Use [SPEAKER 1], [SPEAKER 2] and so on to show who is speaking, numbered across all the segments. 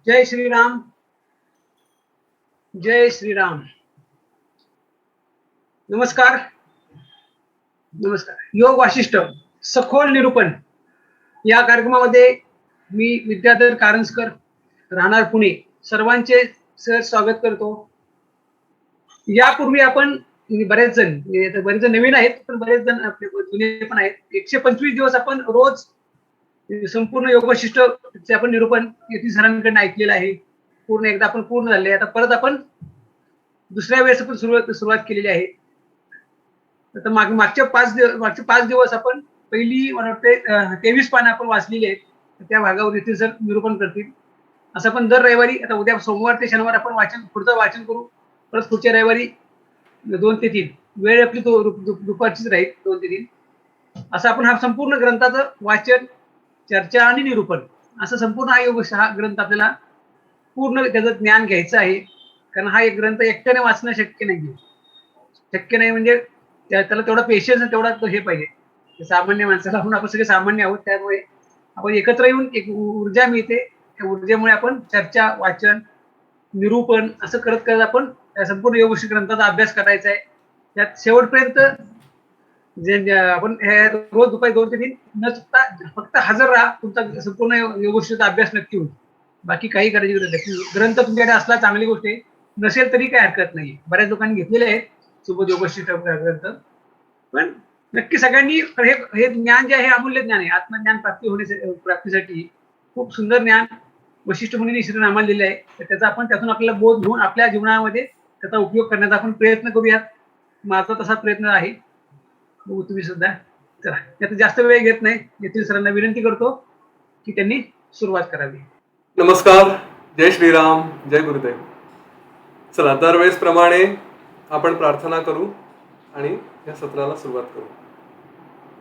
[SPEAKER 1] जय श्रीराम. जय श्रीराम. नमस्कार. नमस्कार. योग वाशिष्ठ सखोल निरूपण या कार्यक्रमामध्ये मी विद्याधर कारंजकर, राहणार पुणे, सर्वांचे सहर्ष स्वागत करतो. यापूर्वी आपण बरेच जण नवीन आहेत, पण बरेच जण आपले जुने पण आहेत. 125 दिवस आपण रोज संपूर्ण योग वैशिष्ट्य आपण निरूपण यती सरांकडून ऐकलेलं आहे. पूर्ण एकदा आपण पूर्ण झाले. आता परत आपण दुसऱ्या वेळेस आपण सुरुवात केलेली आहे. तर मागचे 5 दिवस आपण पहिली मला वाटते 23 पानं आपण वाचलेली आहेत. त्या भागावर यती सर निरूपण करतील. असं आपण दर रविवारी, आता उद्या सोमवार ते शनिवार आपण पुढचं वाचन करू. परत पुढच्या रविवारी 2 ते 3 वेळ आपली दुपारचीच राहील, 2 ते 3. असं आपण हा संपूर्ण ग्रंथाचं वाचन, चर्चा आणि निरूपण असं संपूर्ण हा ग्रंथ आपल्याला पूर्ण त्याचं ज्ञान घ्यायचं आहे. कारण हा एक ग्रंथ एकट्याने वाचणं शक्य नाही. म्हणजे त्याला तेवढा पेशन्स आणि तेवढा हे पाहिजे. सामान्य माणसाला आपण सगळे सामान्य आहोत, त्यामुळे आपण एकत्र येऊन एक ऊर्जा मिळते. त्या ऊर्जेमुळे आपण चर्चा, वाचन, निरूपण असं करत करत आपण संपूर्ण योग ग्रंथाचा अभ्यास करायचा आहे. त्यात शेवटपर्यंत आपण रोज दुपारी 2 ते 3 न चुकता फक्त हजर राहा. तुमचा संपूर्ण योग अभ्यास नक्की होईल. बाकी काही करायची गरज नाही. ग्रंथ तुमच्याकडे असला चांगली गोष्ट आहे, नसेल तरी काही हरकत नाही. बऱ्याच लोकांनी घेतलेले आहेत सुबोध योग ग्रंथ, पण नक्की सगळ्यांनी हे ज्ञान जे आहे अमूल्य ज्ञान आहे. आत्मज्ञान प्राप्तीसाठी खूप सुंदर ज्ञान वशिष्ठ मुनींनी श्रीराम आम्हाला दिले आहे. तर त्याचा आपण त्यातून आपल्याला बोध घेऊन आपल्या जीवनामध्ये त्याचा उपयोग करण्याचा आपण प्रयत्न करूयात. माझा तसा प्रयत्न आहे. बघू तुम्ही सुद्धा. चला, त्यात जास्त वेळ घेत नाही. येथील सरांना विनंती करतो की त्यांनी सुरुवात करावी.
[SPEAKER 2] नमस्कार. जय श्रीराम. जय गुरुदेव. चला, दरवेळेस प्रमाणे आपण प्रार्थना करू आणि या सत्राला सुरुवात करू.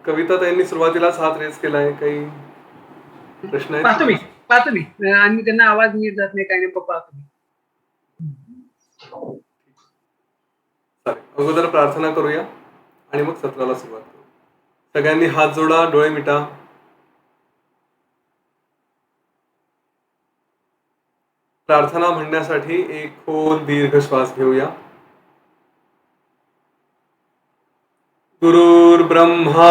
[SPEAKER 2] कविता त्यांनी सुरुवातीलाच हात रेस केलाय. काही प्रश्न आहेत?
[SPEAKER 1] पाहतो मी आणि त्यांना आवाज नीट जात नाही, काही नाही. पाहतो मी.
[SPEAKER 2] अगोदर प्रार्थना करूया आणि मग सत्राला सुरुवात करू. सगळ्यांनी हात जोडा, डोळे मिटा. प्रार्थना म्हणण्यासाठी एक खोल दीर्घ श्वास घेऊया. गुरुर्ब्रह्मा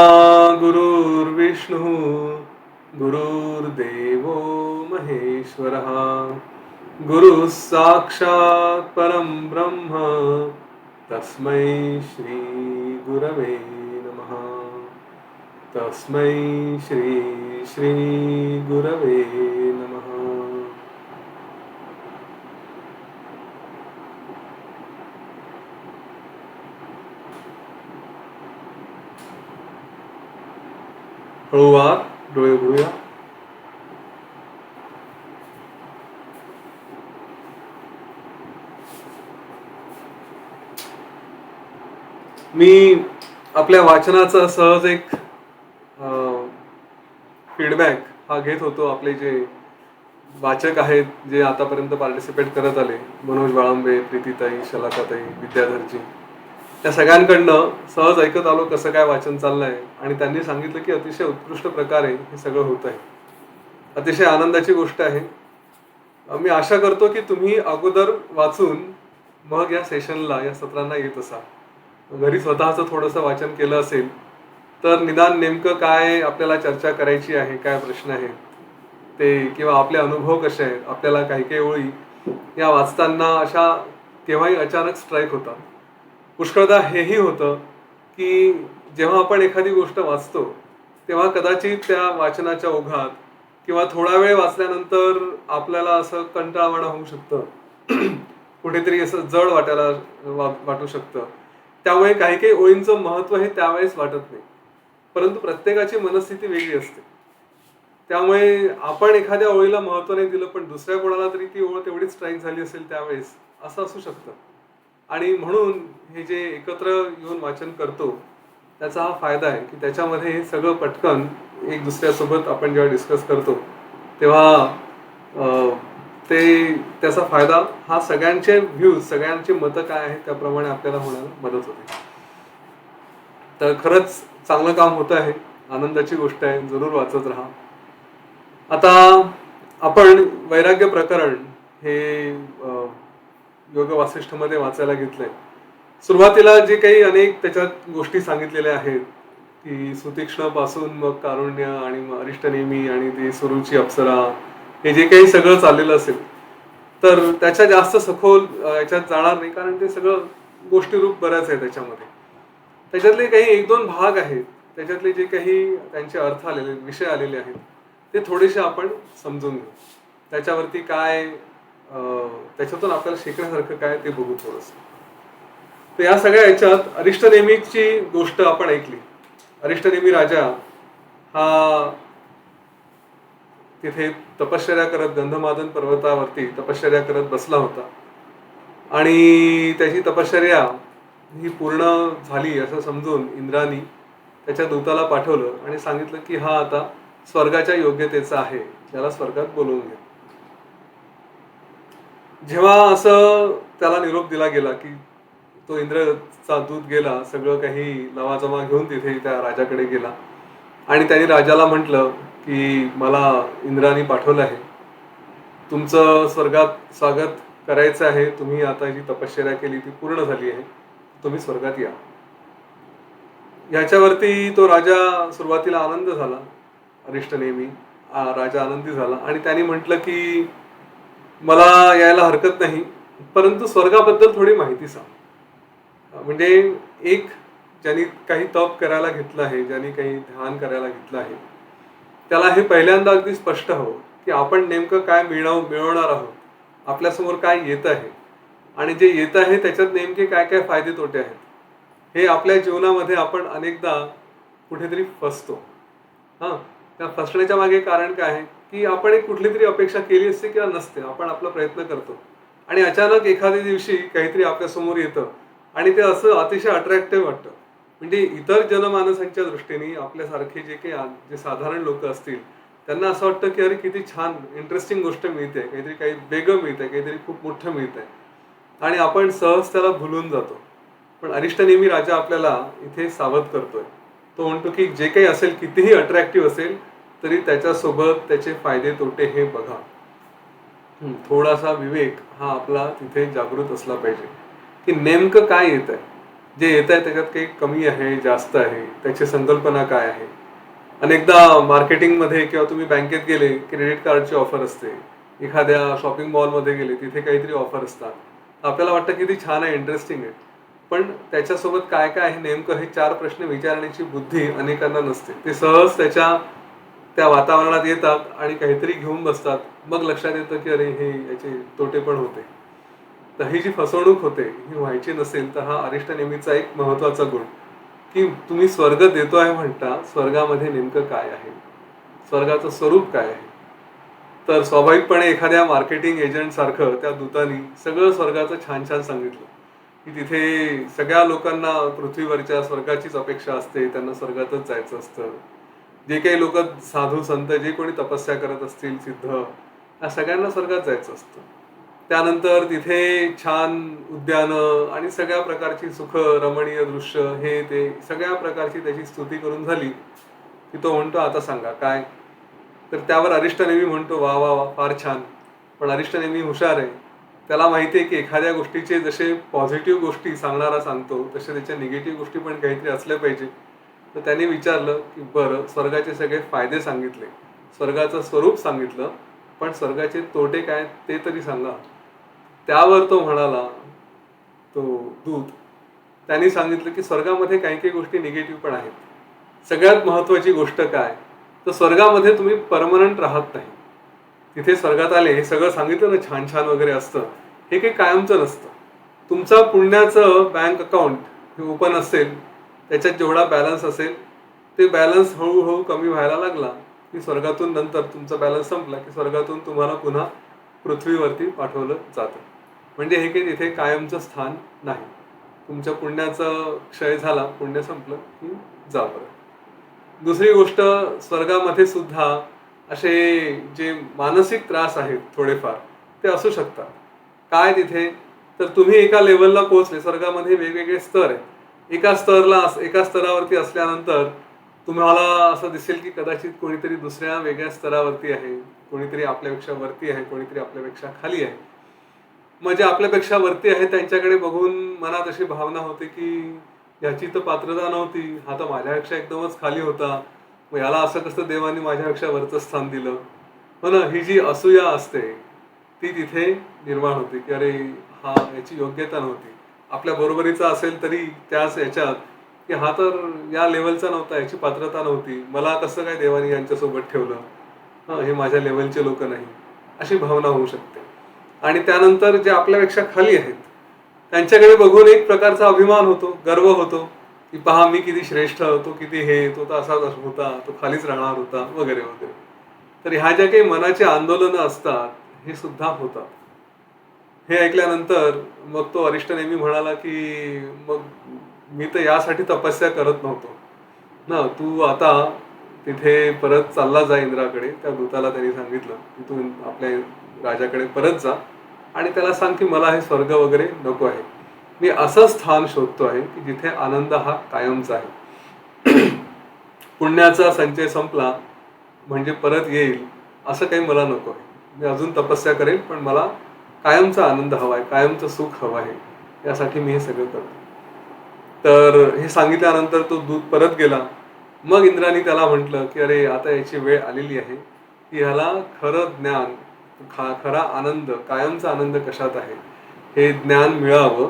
[SPEAKER 2] गुरुर्विष्णू गुरुर्देवो महेश्वरः गुरु साक्षात् परं ब्रह्म तस्मै श्री गुरवे नमः. तस्मै श्री श्री गुरवे नमः. हळूवार डोळे उघडूया. मी आपल्या वाचनाचा सहज एक फीडबॅक हा घेत होतो. आपले जे वाचक आहेत, जे आतापर्यंत पार्टिसिपेट करत आले, मनोज वाळंबे, प्रीतीताई, शलाकाताई, विद्याधरजी, त्या सगळ्यांकडनं सहज ऐकत आलो कसं काय वाचन चाललंय. आणि त्यांनी सांगितलं की अतिशय उत्कृष्ट प्रकारे हे सगळं होत आहे. अतिशय आनंदाची गोष्ट आहे. मी आशा करतो की तुम्ही अगोदर वाचून मग या सेशनला, या सत्रांना येत असाल. घरी स्वतःचं थोडंसं वाचन केलं असेल तर निदान नेमकं काय आपल्याला चर्चा करायची आहे, काय प्रश्न आहे ते, किंवा आपले अनुभव कसे आहेत. आपल्याला काही काही ओळी या वाचताना अशा केव्हाही अचानक स्ट्राईक होतात. पुष्कळदा हेही होतं की जेव्हा आपण एखादी गोष्ट वाचतो तेव्हा कदाचित त्या वाचनाच्या ओघात किंवा थोडा वेळ वाचल्यानंतर आपल्याला असं कंटाळवाणं होऊ शकतं, कुठेतरी असं जड वाटू शकतं. त्यामुळे काही काही ओळींचं महत्त्व हे त्यावेळेस वाटत नाही. परंतु प्रत्येकाची मनस्थिती वेगळी असते. त्यामुळे आपण एखाद्या ओळीला महत्त्व नाही दिलं, पण दुसऱ्या कोणाला तरी ती ओळ तेवढीच स्ट्राईक झाली असेल त्यावेळेस, असं असू शकतं. आणि म्हणून हे जे एकत्र येऊन वाचन करतो त्याचा हा फायदा आहे की त्याच्यामध्ये हे सगळं पटकन एक दुसऱ्यासोबत आपण जेव्हा डिस्कस करतो तेव्हा त्याचा फायदा हा सगळ्यांचे व्ह्यूज, सगळ्यांची मतं काय आहेत त्याप्रमाणे आपल्याला होण्याला मदत होते. तर खरंच चांगलं काम होतं आहे. आनंदाची गोष्ट आहे. जरूर वाचत राहा. आता आपण वैराग्य प्रकरण हे योग वासिष्ठमध्ये वाचायला घेतलंय. सुरुवातीला जे काही अनेक त्याच्यात गोष्टी सांगितलेल्या आहेत की सुतीक्ष्ण पासून मग कारुण्य आणि मग अरिष्टनेमी आणि ती सुरुची अप्सरा, हे जे काही सगळं चाललेलं असेल तर त्याच्या जास्त सखोल याच्यात जाणार नाही, कारण ते सगळं गोष्टीरूप बऱ्याच आहे त्याच्यामध्ये. त्याच्यातले काही एक दोन भाग आहेत, त्याच्यातले जे काही त्यांचे अर्थ आलेले विषय आलेले आहेत ते थोडेसे आपण समजून घेऊ. त्याच्यावरती काय त्याच्यातून आपल्याला शिकण्यासारखं काय ते बघू थोडंसं. तर या सगळ्या याच्यात अरिष्टनेमीची गोष्ट आपण ऐकली. अरिष्टनेमी राजा हा तिथे तपश्चर्या करत गंधमादन पर्वतावरती तपश्चर्या करत बसला होता आणि त्याची तपश्चर्या ही पूर्ण झाली असं समजून इंद्रानी त्याच्या दूताला पाठवलं आणि सांगितलं की हा आता स्वर्गाच्या योग्यतेचा आहे, त्याला स्वर्गात बोलवून घे. जेव्हा असं त्याला निरोप दिला गेला की तो इंद्रचा दूत गेला, सगळं काही लवाजमा घेऊन तिथे त्या राजाकडे गेला आणि त्यांनी राजाला म्हटलं की मला इंद्राने पाठवलं आहे, तुमचं स्वर्गात स्वागत करायचं आहे, तुम्ही आता जी तपश्चर्या केली ती पूर्ण झाली आहे, तुम्ही स्वर्गात या. याच्यावरती तो राजा सुरुवातीला आनंद झाला, अरिष्टनेमी राजा आनंदी झाला आणि त्यांनी म्हटलं की मला यायला हरकत नाही, परंतु स्वर्गाबद्दल थोडी माहिती सांग. म्हणजे एक ज्यांनी काही तप करायला घेतलं आहे, ज्यांनी काही ध्यान करायला घेतलं आहे, त्याला हे पहिल्यांदा अगदी स्पष्ट हवं की आपण नेमकं काय मिळवणार आहोत, आपल्यासमोर काय येत आहे आणि जे येत आहे त्याच्यात नेमके काय काय फायदे तोटे आहेत. हे आपल्या जीवनामध्ये आपण अनेकदा कुठेतरी फसतो. त्या फसण्याच्या मागे कारण काय आहे की आपण एक कुठली तरी अपेक्षा केली असते किंवा नसते, आपण आपला प्रयत्न करतो आणि अचानक एखाद्या दिवशी काहीतरी आपल्या समोर येतं आणि ते असं अतिशय अट्रॅक्टिव्ह वाटतं. म्हणजे इतर जनमानसांच्या दृष्टीने आपल्यासारखे जे साधारण लोक असतील त्यांना असं वाटतं की अरे किती छान इंटरेस्टिंग गोष्ट मिळते, काही वेगळं मिळतंय, काहीतरी खूप मोठं मिळतंय आणि आपण सहज त्याला भुलून जातो. पण अरिष्टनेमी राजा आपल्याला इथे सावध करतोय. तो म्हणतो की जे काही असेल, कितीही अट्रॅक्टिव्ह असेल तरी त्याच्यासोबत त्याचे फायदे तोटे हे बघा. थोडासा विवेक हा आपला तिथे जागृत असला पाहिजे की नेमकं काय येत आहे, जे येत आहे त्याच्यात काही कमी आहे, जास्त आहे, त्याची संकल्पना काय आहे. अनेकदा मार्केटिंगमध्ये किंवा तुम्ही बँकेत गेले, क्रेडिट कार्डची ऑफर असते, एखाद्या शॉपिंग मॉलमध्ये गेले तिथे काहीतरी ऑफर असतात, आपल्याला वाटतं किती छान आहे, इंटरेस्टिंग आहे, पण त्याच्यासोबत काय काय आहे नेमकं हे 4 प्रश्न विचारण्याची बुद्धी अनेकांना नसते. ते सहज त्या वातावरणात येतात आणि काहीतरी घेऊन बसतात, मग लक्षात येतं की अरे हे याचे तोटे पण होते. तर ही जी फसवणूक होते ही व्हायची नसेल तर हा अरिष्टनेमीचा एक महत्वाचा गुण की तुम्ही स्वर्ग देतोय म्हणता, स्वर्गामध्ये नेमकं काय आहे, स्वर्गाचं स्वरूप काय आहे. तर स्वाभाविकपणे एखाद्या मार्केटिंग एजंट सारखं त्या दूतानी सगळं स्वर्गाचं छान छान सांगितलं की तिथे सगळ्या लोकांना पृथ्वीवरच्या स्वर्गाचीच अपेक्षा असते, त्यांना स्वर्गातच जायचं असतं. जे काही लोक साधू संत जे कोणी तपस्या करत असतील, सिद्ध, या सगळ्यांना स्वर्गात जायचं असतं. त्यानंतर तिथे छान उद्यानं आणि सगळ्या प्रकारची सुख रमणीय दृश्य, हे ते सगळ्या प्रकारची त्याची स्तुती करून झाली की तो म्हणतो आता सांगा काय. तर त्यावर अरिष्टनेमी म्हणतो वा वा वा फार छान. पण अरिष्टनेमी हुशार आहे, त्याला माहिती आहे की एखाद्या गोष्टीचे जसे पॉझिटिव्ह गोष्टी सांगणारा सांगतो तसे त्याच्या निगेटिव्ह गोष्टी पण काहीतरी असल्या पाहिजे. तर त्यांनी विचारलं की बरं, स्वर्गाचे सगळे फायदे सांगितले, स्वर्गाचं स्वरूप सांगितलं, पण स्वर्गाचे तोटे काय ते तरी सांगा. त्यावर तो म्हणाला, तो दूत, त्यांनी सांगितलं की स्वर्गामध्ये काही काही गोष्टी निगेटिव्ह पण आहेत. सगळ्यात महत्वाची गोष्ट काय, तर स्वर्गामध्ये तुम्ही परमनंट राहत नाही. तिथे स्वर्गात आले, हे सगळं सांगितलं ना छान छान वगैरे असतं, हे काही कायमचं नसतं. तुमचा पुण्याचं बँक अकाउंट हे ओपन असेल, त्याच्यात जेवढा बॅलन्स असेल ते बॅलन्स हळूहळू कमी व्हायला लागला की स्वर्गातून, नंतर तुमचा बॅलन्स संपला की स्वर्गातून तुम्हाला पुन्हा पृथ्वीवरती पाठवलं जातं. म्हणजे हे काही तिथे कायमचं स्थान नाही. तुमच्या पुण्याचा क्षय झाला, पुण्य संपलं की जा बरं. दुसरी गोष्ट, स्वर्गामध्ये सुद्धा असे जे मानसिक त्रास आहेत थोडेफार ते असू शकतात. काय तिथे, तर तुम्ही एका लेवलला पोहोचले, स्वर्गामध्ये वेगवेगळे स्तर आहेत, एका स्तरावरती असल्यानंतर तुम्हाला असं दिसेल की कदाचित कोणीतरी दुसऱ्या वेगळ्या स्तरावरती आहे, कोणीतरी आपल्यापेक्षा वरती आहे, कोणीतरी आपल्यापेक्षा खाली आहे. मग जे आपल्यापेक्षा वरती आहे त्यांच्याकडे बघून मनात अशी भावना होते की ह्याची तर पात्रता नव्हती, हा तर माझ्यापेक्षा एकदमच खाली होता, मग याला असं कसं देवाने माझ्यापेक्षा वरचं स्थान दिलं. हो ना, ही जी असूया असते ती तिथे निर्माण होते की अरे हा याची योग्यता नव्हती, आपल्या बरोबरीचा असेल तरी त्याच याच्यात की हा तर या लेवलचा नव्हता, याची पात्रता नव्हती, मला कसं काय देवाने यांच्यासोबत ठेवलं, हे माझ्या लेवलचे लोक नाही, अशी भावना होऊ शकते. आणि त्यानंतर जे आपल्यापेक्षा खाली आहेत त्यांच्याकडे बघून एक प्रकारचा अभिमान होतो, गर्व होतो की पहा मी किती श्रेष्ठ, तो किती हे, तो तर असाच होता, तो खालीच राहणार होता, वगैरे वगैरे. तर ह्या ज्या काही मनाची आंदोलनं असतात हे सुद्धा होतात. हे ऐकल्यानंतर मग तो अरिष्ट नेहमी म्हणाला की मग मी तर यासाठी तपस्या करत नव्हतो ना, तू आता तिथे परत चालला जा इंद्राकडे. त्या दूताला त्यांनी सांगितलं की तू आपल्या राजाकडे परत जा आणि त्याला सांग की मला हे स्वर्ग वगैरे नको आहे, मी असं स्थान शोधतो आहे की जिथे आनंद हा कायमचा आहे. पुण्याचा संचय संपला म्हणजे परत येईल असं काही मला नको आहे, मी अजून तपस्या करेल पण मला कायमचा आनंद हवा आहे, कायमचं सुख हवं आहे, यासाठी मी हे सगळं करतो. तर हे सांगितल्यानंतर तो दूत परत गेला. मग इंद्राने त्याला म्हटलं की अरे आता याची वेळ आलेली आहे की ह्याला खरं ज्ञान, खरा आनंद, कायमचा आनंद कशात आहे हे ज्ञान मिळावं,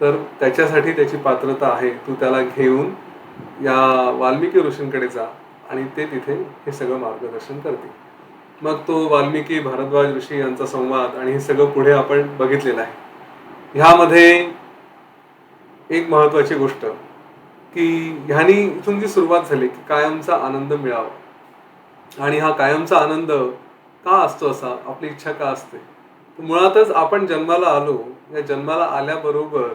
[SPEAKER 2] तर त्याच्यासाठी त्याची पात्रता आहे, तू त्याला घेऊन या वाल्मिकी ऋषींकडे जा आणि ते तिथे हे सगळं मार्गदर्शन करतील. मग तो वाल्मिकी भारद्वाज ऋषी यांचा संवाद आणि हे सगळं पुढे आपण बघितलेलं आहे. ह्यामध्ये एक महत्वाची गोष्ट की ह्यानी इथून जी सुरुवात झाली की कायमचा आनंद मिळावा, आणि हा कायमचा आनंद का असतो, असा आपली इच्छा का असते, मुळातच आपण जन्माला आलो, या जन्माला आल्याबरोबर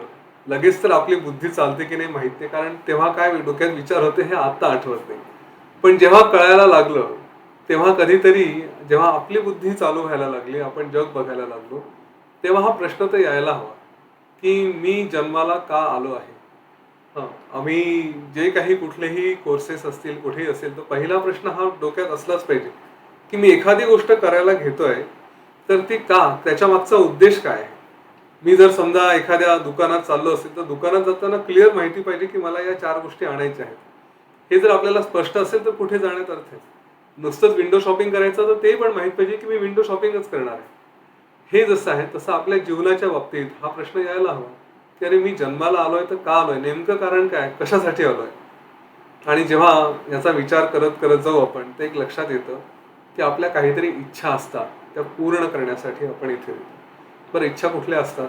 [SPEAKER 2] लगेच तर आपली बुद्धी चालते की नाही माहित नाही, कारण तेव्हा काय डोक्यात विचार होते हे आता आठवत नाही. पण जेव्हा कळायला लागलं तेव्हा कधीतरी जेव्हा आपली बुद्धी चालू व्हायला लागली, आपण जग बघायला लागलो, तेव्हा हा प्रश्न तर यायला हवा की मी जन्माला का आलो आहे. आम्ही जे काही कुठलेही कोर्सेस असतील कुठेही असेल तर पहिला प्रश्न हा डोक्यात असलाच पाहिजे की मी एखादी गोष्ट करायला घेतोय तर ती का, त्याच्या मागचा उद्देश काय आहे. मी जर समजा एखाद्या दुकानात चाललो असेल तर दुकानात जाताना क्लिअर माहिती पाहिजे की मला या 4 गोष्टी आणायच्या आहेत. हे जर आपल्याला स्पष्ट असेल तर कुठे जाण्यात अर्थ आहे. नुसतंच विंडो शॉपिंग करायचं तर ते पण माहित पाहिजे की मी विंडो शॉपिंगच करणार आहे. हे जसं आहे तसं आपल्या जीवनाच्या बाबतीत हा प्रश्न यायला हवा की अरे मी जन्माला आलोय तर का आलोय, नेमकं कारण काय, कशासाठी आलोय. आणि जेव्हा याचा विचार करत करत जाऊ आपण तर एक लक्षात येतं की आपल्या काहीतरी इच्छा असतात, त्या पूर्ण करण्यासाठी आपण इथे येतो. बरं, इच्छा कुठल्या असतात,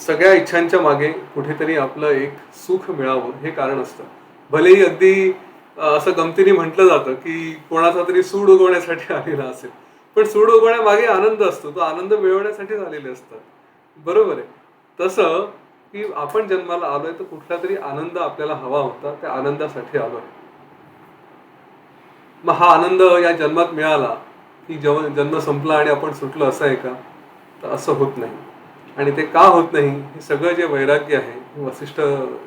[SPEAKER 2] सगळ्या इच्छांच्या मागे कुठेतरी आपलं एक सुख मिळावं हे कारण असतं. भलेही अगदी असं गमतीने म्हटलं जातं की कोणाचा तरी सूड उगवण्यासाठी आलेला असेल, पण सूड उगवण्यामागे आनंद असतो, तो आनंद मिळवण्यासाठी आलेले असतात. बरोबर आहे. तसं की आपण जन्माला आलोय तर कुठला तरी आनंद आपल्याला हवा होता, त्या आनंदासाठी आलोय. मग हा आनंद या जन्मात मिळाला की जेव्हा जन्म संपला आणि आपण सुटलो असं आहे का, तर असं होत नाही. आणि ते का होत नाही हे सगळं जे वैराग्य आहे हे वसिष्ठ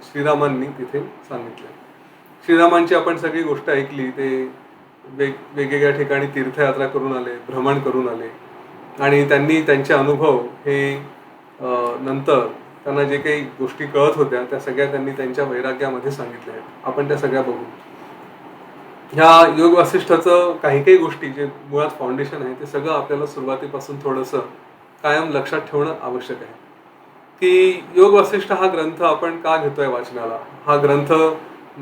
[SPEAKER 2] श्रीरामांनी तिथे सांगितलं. श्रीरामांची आपण सगळी गोष्ट ऐकली, ते वेगवेगळ्या ठिकाणी तीर्थयात्रा करून आले, भ्रमण करून आले आणि त्यांनी त्यांचे अनुभव हे नंतर त्यांना जे काही गोष्टी कळत होत्या त्या सगळ्या त्यांनी त्यांच्या वैराग्यामध्ये सांगितल्या आहेत. आपण त्या सगळ्या बघू. ह्या योग वासिष्ठाचं काही काही गोष्टी जे मुळात फाउंडेशन आहे ते सगळं आपल्याला सुरुवातीपासून थोडंसं कायम लक्षात ठेवणं आवश्यक आहे की योग वासिष्ठ हा ग्रंथ आपण का घेतोय वाचनाला. हा ग्रंथ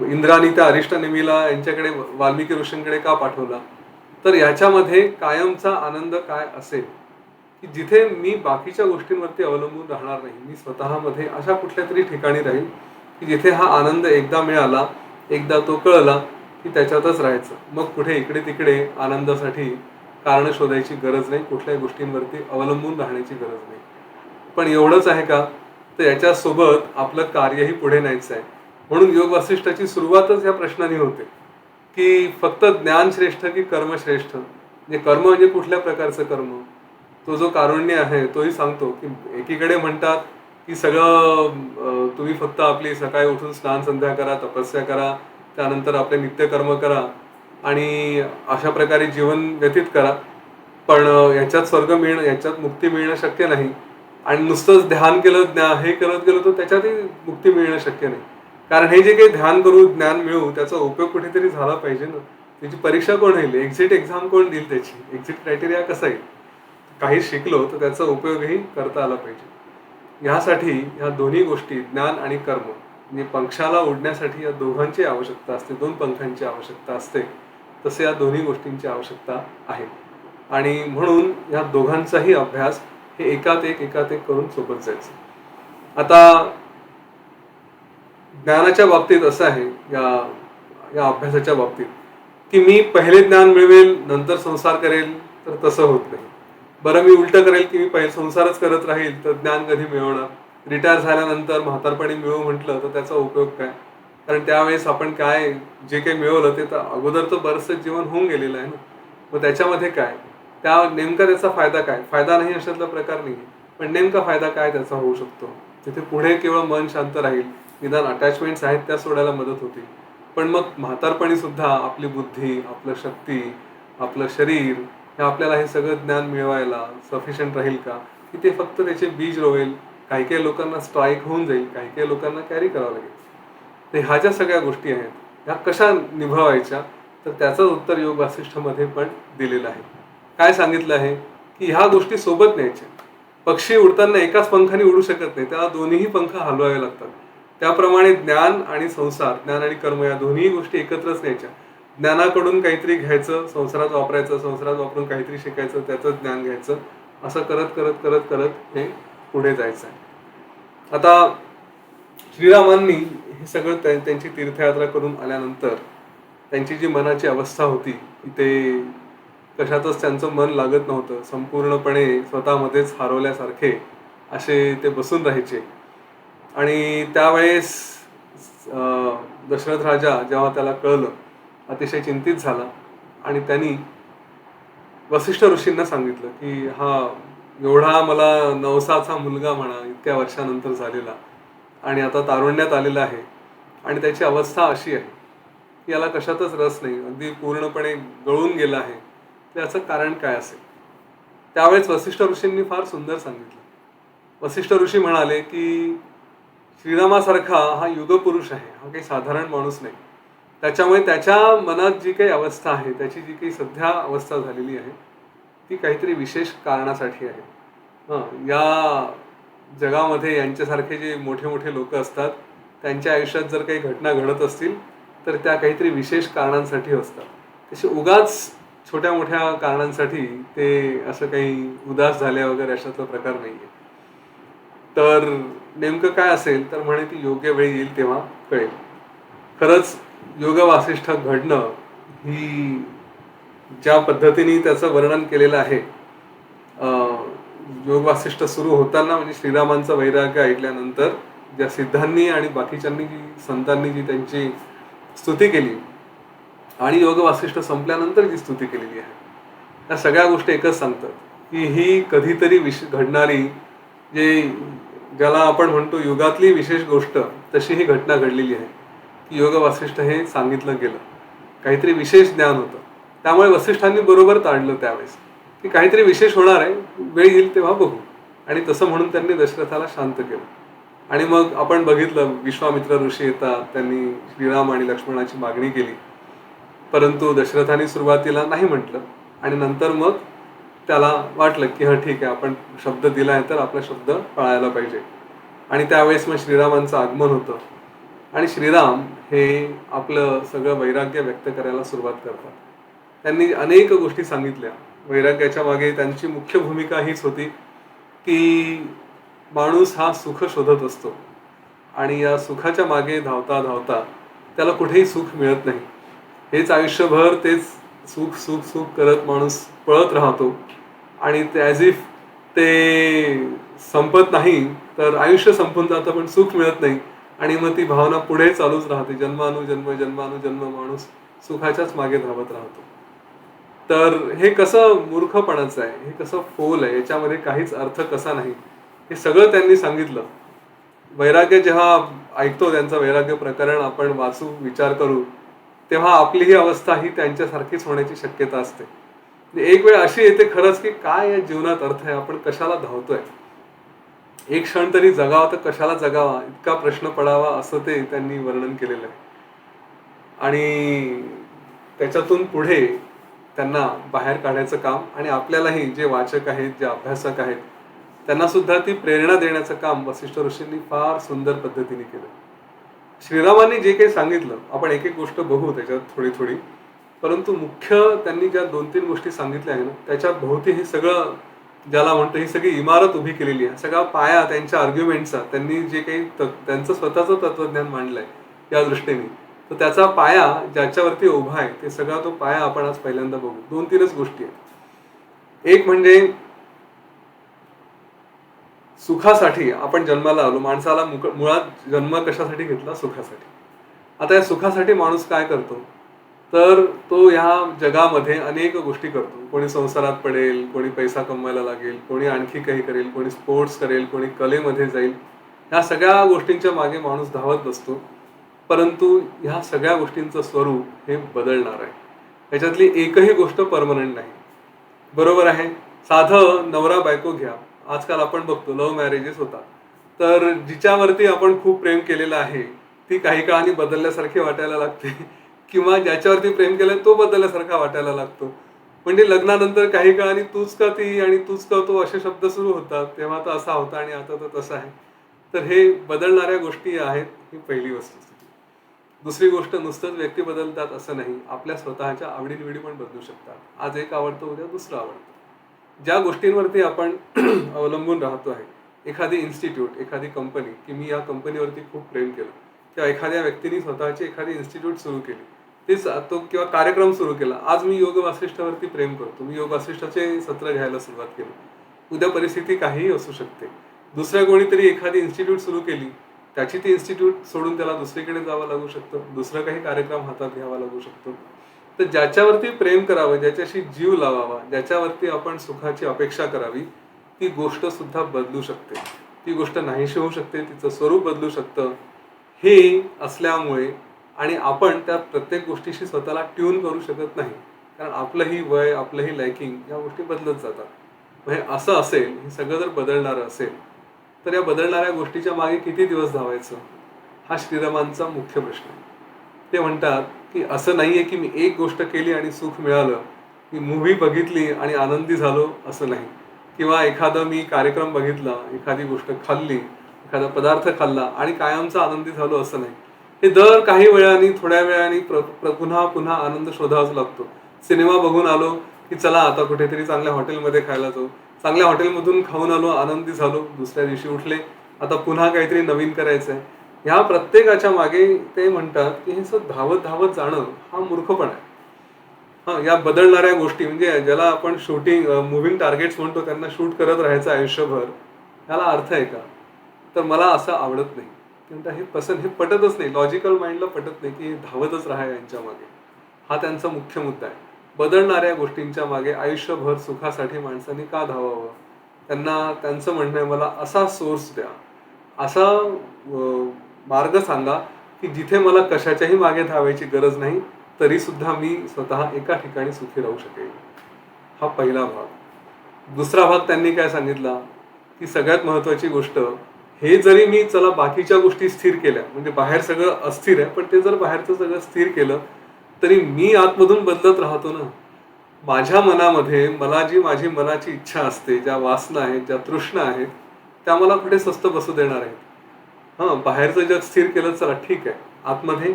[SPEAKER 2] इंद्रानी त्या अरिष्ट नेमीला यांच्याकडे वाल्मिकी ऋषींकडे का पाठवला, तर याच्यामध्ये कायमचा आनंद काय असेल की जिथे मी बाकीच्या गोष्टींवरती अवलंबून राहणार नाही, मी स्वतःमध्ये अशा कुठल्या तरी ठिकाणी राहील की जिथे हा आनंद एकदा मिळाला, एकदा तो कळला की त्याच्यातच राहायचं, मग कुठे इकडे तिकडे आनंदासाठी कारण शोधायची गरज नाही, कुठल्याही गोष्टींवरती अवलंबून राहण्याची गरज नाही. पण एवढंच आहे का, तर याच्यासोबत आपलं कार्यही पुढे न्यायचं आहे. म्हणून योग वासिष्ठाची सुरुवातच या प्रश्नाने होते की फक्त ज्ञान श्रेष्ठ की कर्म श्रेष्ठ. म्हणजे कर्म म्हणजे कुठल्या प्रकारचं कर्म, तो जो कारुण्य आहे तोही सांगतो की एकीकडे म्हणतात की सगळं तुम्ही फक्त आपली सकाळी उठून स्नान संध्या करा, तपस्या करा, त्यानंतर आपले नित्यकर्म करा, आणि अशा प्रकारे जीवन व्यतीत करा. पण याच्यात स्वर्ग मिळणं, याच्यात मुक्ती मिळणं शक्य नाही. आणि नुसतंच ध्यान केलं, हे करत गेलो तर त्याच्यातही मुक्ती मिळणं शक्य नाही. कारण हे जे काही ध्यान करू, ज्ञान मिळवू, त्याचा उपयोग कुठेतरी झाला पाहिजे ना. त्याची परीक्षा कोण होईल, एक्झिट एक्झाम कोण देईल, त्याची एक्झिट क्रायटेरिया कसा येईल. काही शिकलो तर त्याचा उपयोगही करता आला पाहिजे. ह्यासाठी ह्या दोन्ही गोष्टी, ज्ञान आणि कर्म, म्हणजे पंखाला उडण्यासाठी या दोघांची आवश्यकता असते, दोन पंखांची आवश्यकता असते. तसे या दोन्ही गोष्टींची आवश्यकता आहे. आणि म्हणून या दोघांचाही अभ्यास हे एकात एक करून सोबत जायचं. आता ज्ञानाच्या बाबतीत असं आहे, या या अभ्यासाच्या बाबतीत, की मी पहिले ज्ञान मिळवेल नंतर संसार करेल, तर तसं होत नाही. बरं, मी उलट करेल की मी पहिले संसारच करत राहील तर ज्ञान कधी मिळवणार. रिटायर झाल्यानंतर म्हातारपणी मिळवू म्हटलं तर त्याचा उपयोग काय. कारण त्यावेळेस आपण काय जे काही मिळवलं ते तर अगोदरचं बरंचसं जीवन होऊन गेलेलं आहे ना. मग त्याच्यामध्ये काय, नेमका त्याचा फायदा काय. फायदा नाही अशातला प्रकार नाही, पण नेमका फायदा काय त्याचा होऊ शकतो. तिथे पुढे केवळ मन शांत राहील, निदान अटॅचमेंट्स आहेत त्या सोडायला मदत होती. पण मग म्हातारपणी सुद्धा आपली बुद्धी, आपलं शक्ती, आपलं शरीर हे आपल्याला हे सगळं ज्ञान मिळवायला सफिशियंट राहील का, की ते फक्त त्याचे बीज रोवेल. काही काही लोकांना स्ट्राईक होऊन जाईल, काही काही लोकांना कॅरी करावं लागेल. तर ह्या ज्या सगळ्या गोष्टी आहेत ह्या कशा निभावायच्या, तर त्याचं उत्तर योग वासिष्ठमध्ये पण दिलेलं आहे. काय सांगितलं आहे, की ह्या गोष्टी सोबत न्यायच्या. पक्षी उडताना एकाच पंखाने उडू शकत नाही, त्याला दोन्हीही पंख हलवावे लागतात. त्याप्रमाणे ज्ञान आणि संसार, ज्ञान आणि कर्म या दोन्ही गोष्टी एकत्रच न्यायच्या. ज्ञानाकडून काहीतरी घ्यायचं, संसारात वापरायचं, संसारात वापरून काहीतरी शिकायचं, त्याचं ज्ञान घ्यायचं, असं करत करत करत करत हे पुढे जायचं आहे. आता श्रीरामांनी हे सगळं त्यांची तीर्थयात्रा करून आल्यानंतर त्यांची जी मनाची अवस्था होती, की ते कशातच त्यांचं मन लागत नव्हतं, संपूर्णपणे स्वतःमध्येच हरवल्यासारखे असे ते बसून राहायचे. आणि त्यावेळेस दशरथ राजा जेव्हा त्याला कळलं, अतिशय चिंतित झाला. आणि त्यांनी वसिष्ठ ऋषींना सांगितलं की हा एवढा मला नवसाचा मुलगा म्हणा, इतक्या वर्षानंतर झालेला आणि आता तारुण्यात आलेला आहे, आणि त्याची अवस्था अशी आहे की याला कशातच रस नाही, अगदी पूर्णपणे गळून गेला आहे, त्याचं कारण काय असेल. त्यावेळेस वसिष्ठ ऋषींनी फार सुंदर सांगितलं. वसिष्ठ ऋषी म्हणाले की श्रीरामासारखा हा युगपुरुष आहे, हा काही साधारण माणूस नाही. त्याच्यामुळे त्याच्या मनात जी काही अवस्था आहे, त्याची जी काही सध्या अवस्था झालेली आहे, ती काहीतरी विशेष कारणासाठी आहे. या जगामध्ये यांच्यासारखे जे मोठे मोठे लोक असतात, त्यांच्या आयुष्यात जर काही घटना घडत असतील तर त्या काहीतरी विशेष कारणांसाठी असतात. तसे उगाच छोट्या मोठ्या कारणांसाठी ते असं काही उदास झाल्या वगैरे अशातला प्रकार नाही आहे. तर नेमकं काय असेल, तर म्हणे ती योग्य वेळ येईल तेव्हा कळेल. खरंच योग वासिष्ठ घडणं ही ज्या पद्धतीने त्याचं वर्णन केलेलं आहे, योग वासिष्ठ सुरू होताना म्हणजे श्रीरामांचं वैराग्य ऐकल्यानंतर ज्या सिद्धांनी आणि बाकीच्यांनी जी संतांनी जी त्यांची स्तुती केली, आणि योग वासिष्ठ संपल्यानंतर जी स्तुती केलेली आहे, त्या सगळ्या गोष्टी एकच सांगतात की ही कधीतरी घडणारी, ज्याला आपण म्हणतो युगातली विशेष गोष्ट, तशी ही घटना घडलेली आहे की योग वासिष्ठ हे सांगितलं गेलं. काहीतरी विशेष ज्ञान होतं, त्यामुळे वसिष्ठांनी बरोबर ताडलं त्यावेळेस की काहीतरी विशेष होणार आहे, वेळ येईल तेव्हा बघू. आणि तसं म्हणून त्यांनी दशरथाला शांत केलं. आणि मग आपण बघितलं, विश्वामित्र ऋषी येतात, त्यांनी श्रीराम आणि लक्ष्मणाची मागणी केली, परंतु दशरथाने सुरुवातीला नाही म्हटलं. आणि नंतर मग त्याला वाटलं की ठीक आहे, आपण शब्द दिला आहे तर आपला शब्द पाळायला पाहिजे. आणि त्यावेळेस मग श्रीरामांचं आगमन होतं, आणि श्रीराम हे आपलं सगळं वैराग्य व्यक्त करायला सुरुवात करतात. त्यांनी अनेक गोष्टी सांगितल्या. वैराग्याच्या मागे त्यांची मुख्य भूमिका हीच होती की माणूस हा सुख शोधत असतो, आणि या सुखाच्या मागे धावता धावता त्याला कुठेही सुख मिळत नाही. हेच आयुष्यभर तेच सुख सुख सुख करत माणूस पळत राहतो, आणि ॲज इफ ते संपत नाही, तर आयुष्य संपून जातं पण सुख मिळत नाही. आणि मग ती भावना पुढे चालूच राहते, जन्मानुजन्म जन्मानुजन्म माणूस सुखाच्याच मागे धावत राहतो. तर हे कसं मूर्खपणाचं आहे, हे कसं फोल आहे, याच्यामध्ये काहीच अर्थ कसा नाही, हे सगळं त्यांनी सांगितलं. वैराग्य जेव्हा ऐकतो, त्यांचं वैराग्य प्रकरण आपण वाचू, विचार करू, तेव्हा आपली ही अवस्था ही त्यांच्यासारखीच होण्याची शक्यता असते. एक वेळ अशी येते खरंच की काय या जीवनात अर्थ आहे, आपण कशाला धावतोय, एक क्षण तरी जगावा तर कशाला जगावा इतका प्रश्न पडावा, असं ते त्यांनी वर्णन केलेलं आहे. आणि त्याच्यातून पुढे त्यांना बाहेर काढायचं काम, आणि आपल्यालाही जे वाचक आहेत, जे अभ्यासक आहेत, त्यांना सुद्धा ती प्रेरणा देण्याचं काम वसिष्ठ ऋषींनी फार सुंदर पद्धतीने केलं. श्रीरामांनी जे काही सांगितलं, आपण एक एक गोष्ट बघू त्याच्यात थोडी थोडी, परंतु मुख्य त्यांनी ज्या 2-3 गोष्टी सांगितल्या आहे ना, त्याच्या भोवती हे सगळं, ज्याला म्हणतो ही सगळी इमारत उभी केलेली आहे. सगळा पाया त्यांच्या आर्ग्युमेंटचा, त्यांनी जे काही त्यांचं स्वतःचं तत्वज्ञान मांडलंय या दृष्टीने, तर त्याचा पाया ज्याच्यावरती उभा आहे, ते सगळा तो पाया आपण आज पहिल्यांदा बघू. 2-3च गोष्टी आहेत. एक म्हणजे सुखासाठी आपण जन्माला आलो. माणसाला मुळात जन्म कशासाठी घेतला? सुखासाठी. आता या सुखासाठी माणूस काय करतो? तर तो ह्या जगामध्ये अनेक गोष्टी करतो. कोणी संसारात पडेल, कोणी पैसा कमवायला लागेल, कोणी आणखी काही करेल, कोणी स्पोर्ट्स करेल, कोणी कलेमध्ये जाईल. ह्या सगळ्या गोष्टींच्या मागे माणूस धावत बसतो. परंतु ह्या सगळ्या गोष्टींचं स्वरूप हे बदलणार आहे. ह्याच्यातली एकही गोष्ट परमनंट नाही. बरोबर आहे. साधं नवरा बायको घ्या. आजकाल आपण बघतो लव्ह मॅरेजेस होतात. तर जिच्यावरती आपण खूप प्रेम केलेलं आहे, ती काही काळाने बदलल्यासारखी वाटायला लागते किंवा ज्याच्यावरती प्रेम केलंय तो बदलल्यासारखा वाटायला लागतो. म्हणजे लग्नानंतर काही काळाने तूच का ती आणि तूच का तो असे शब्द सुरू होतात. तेव्हा तर असा होता आणि आता तर तसा आहे. तर हे बदलणाऱ्या गोष्टी आहेत, ही पहिली वस्तुस्थिती. दुसरी गोष्ट, नुसतंच व्यक्ती बदलतात असं नाही, आपल्या स्वतःच्या आवडीनिवडी पण बदलू शकतात. आज एक आवडतं, उद्या दुसरं आवडतं. ज्या गोष्टींवरती आपण अवलंबून राहतो आहे, एखादी इन्स्टिट्यूट, एखादी कंपनी, की मी या कंपनीवरती खूप प्रेम केलं, किंवा एखाद्या व्यक्तीने स्वतःची एखादी इन्स्टिट्यूट सुरू केली, तो किंवा कार्यक्रम सुरू केला. आज मी योग वासिष्ठावरती प्रेम करतो, मी योग वासिष्ठाचे सत्र घ्यायला सुरुवात केली. उद्या परिस्थिती काहीही असू शकते. दुसऱ्या कोणीतरी एखादी इन्स्टिट्यूट सुरू केली, त्याची ती इन्स्टिट्यूट सोडून त्याला दुसरीकडे जावं लागू शकतं, दुसरा काही कार्यक्रम हातात घ्यावा लागू शकतो. तर ज्याच्यावरती प्रेम करावं, ज्याच्याशी जीव लावावा, ज्याच्यावरती आपण सुखाची अपेक्षा करावी, ती गोष्ट सुद्धा बदलू शकते. ती गोष्ट नाहीशी होऊ शकते, तिचं स्वरूप बदलू शकतं. हे असल्यामुळे, आणि आपण त्या प्रत्येक गोष्टीशी स्वतःला ट्यून करू शकत नाही, कारण आपलंही वय, आपलंही लायकिंग या गोष्टी बदलत जातात. म्हणजे असं असेल, हे सगळं जर बदलणारं असेल, तर या बदलणाऱ्या गोष्टीच्या मागे किती दिवस धावायचं, हा श्रीरामांचा मुख्य प्रश्न आहे. ते म्हणतात की असं नाहीये की मी एक गोष्ट केली आणि सुख मिळालं, मी मूव्ही बघितली आणि आनंदी झालो असं नाही, किंवा एखादा मी कार्यक्रम बघितला, एखादी गोष्ट खाल्ली, एखादा पदार्थ खाल्ला आणि कायमचा आनंदी झालो असं नाही. हे दर काही वेळाने, थोड्या वेळाने पुन्हा पुन्हा आनंद शोधावाच लागतो. सिनेमा बघून आलो की चला आता कुठेतरी चांगल्या हॉटेलमध्ये खायला जाऊ, चांगल्या हॉटेलमधून खाऊन आलो, आनंदी झालो, दुसऱ्या दिवशी उठले, आता पुन्हा काहीतरी नवीन करायचं आहे. ह्या प्रत्येकाच्या मागे ते म्हणतात की हे सगळं धावत धावत जाणं हा मूर्खपणा आहे. हा, या बदलणाऱ्या गोष्टी, म्हणजे ज्याला आपण शूटिंग, मुव्हिंग टार्गेट्स म्हणतो, त्यांना शूट करत राहायचं आयुष्यभर, ह्याला अर्थ आहे का? तर मला असं आवडत नाही. हे पटतच नाही, लॉजिकल माइंडला पटत नाही की धावतच राहा यांच्या मागे. हा त्यांचा मुख्य मुद्दा आहे. बदलणाऱ्या गोष्टींच्या मागे आयुष्यभर सुखासाठी माणसांनी का धावावं? त्यांना त्यांचं म्हणणं आहे, मला असा सोर्स द्या, असा मार्ग सांगा की जिथे मला कशाच्याही मागे धावायची गरज नाही, तरी सुद्धा मी स्वतः एका ठिकाणी सुखी राहू शकेल. हा पहिला भाग. दुसरा भाग त्यांनी काय सांगितला की सगळ्यात महत्वाची गोष्ट, हे जरी मी चला बाकीच्या गोष्टी स्थिर केल्या, म्हणजे बाहेर सगळं अस्थिर आहे, पण ते जर बाहेरचं सगळं स्थिर केलं, तरी मी आतमधून बदलत राहतो ना. माझ्या मनामध्ये मला जी माझी मनाची इच्छा असते, ज्या वासना आहेत, ज्या तृष्णा आहेत, त्या मला कुठे स्वस्त बसू देणार आहेत? बाहेरचं जग स्थिर केलं, चला ठीक आहे, आतमध्ये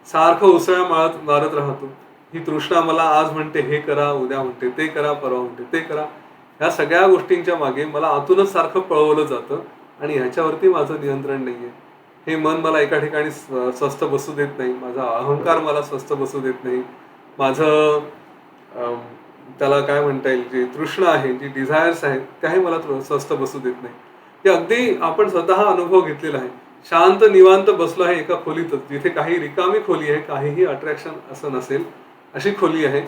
[SPEAKER 2] सारखं उसळ्या मारत राहतो. ही तृष्णा मला आज म्हणते हे करा, उद्या म्हणते ते करा, परवा म्हणते ते करा. ह्या सगळ्या गोष्टींच्या मागे मला आतूनच सारखं पळवलं जातं, आणि ह्याच्यावरती माझं नियंत्रण नाहीये. हे मन मला एका ठिकाणी स्वस्थ बसू देत नाही, माझा अहंकार मला स्वस्थ बसू देत नाही, माझं त्याला काय म्हणता येईल, जी तृष्णा आहे, जी डिझायर्स आहेत, त्याही मला स्वस्थ बसू देत नाही. हे अगदी आपण स्वतः अनुभव घेतलेला आहे. शांत निवांत बसलो आहे एका खोलीतच, जिथे काही रिकामी खोली आहे, काहीही अट्रॅक्शन असं नसेल अशी खोली आहे,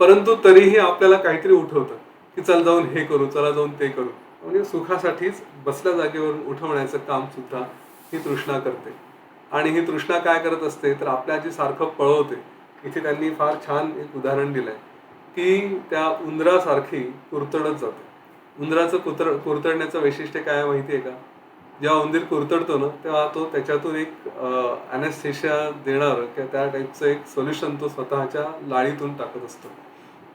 [SPEAKER 2] परंतु तरीही आपल्याला काहीतरी उठवतं की चल जाऊन हे करू, चला जाऊन ते करू. म्हणजे सुखासाठीच बसल्या जागेवरून उठवण्याचं काम सुद्धा ही तृष्णा करते. आणि ही तृष्णा काय करत असते, तर आपल्या जी सारखं पळवते, इथे त्यांनी फार छान एक उदाहरण दिलंय की त्या उंदरासारखी कुरतडत जाते. उंदराचं कुरतडण्याचं वैशिष्ट्य काय आहे माहिती आहे का? जेव्हा उंदीर कुरतडतो ना तेव्हा तो त्याच्यातून एक अॅनेस्थेशिया देणार किंवा त्या टाईपचं एक सोल्युशन तो स्वतःच्या लाळीतून टाकत असतो.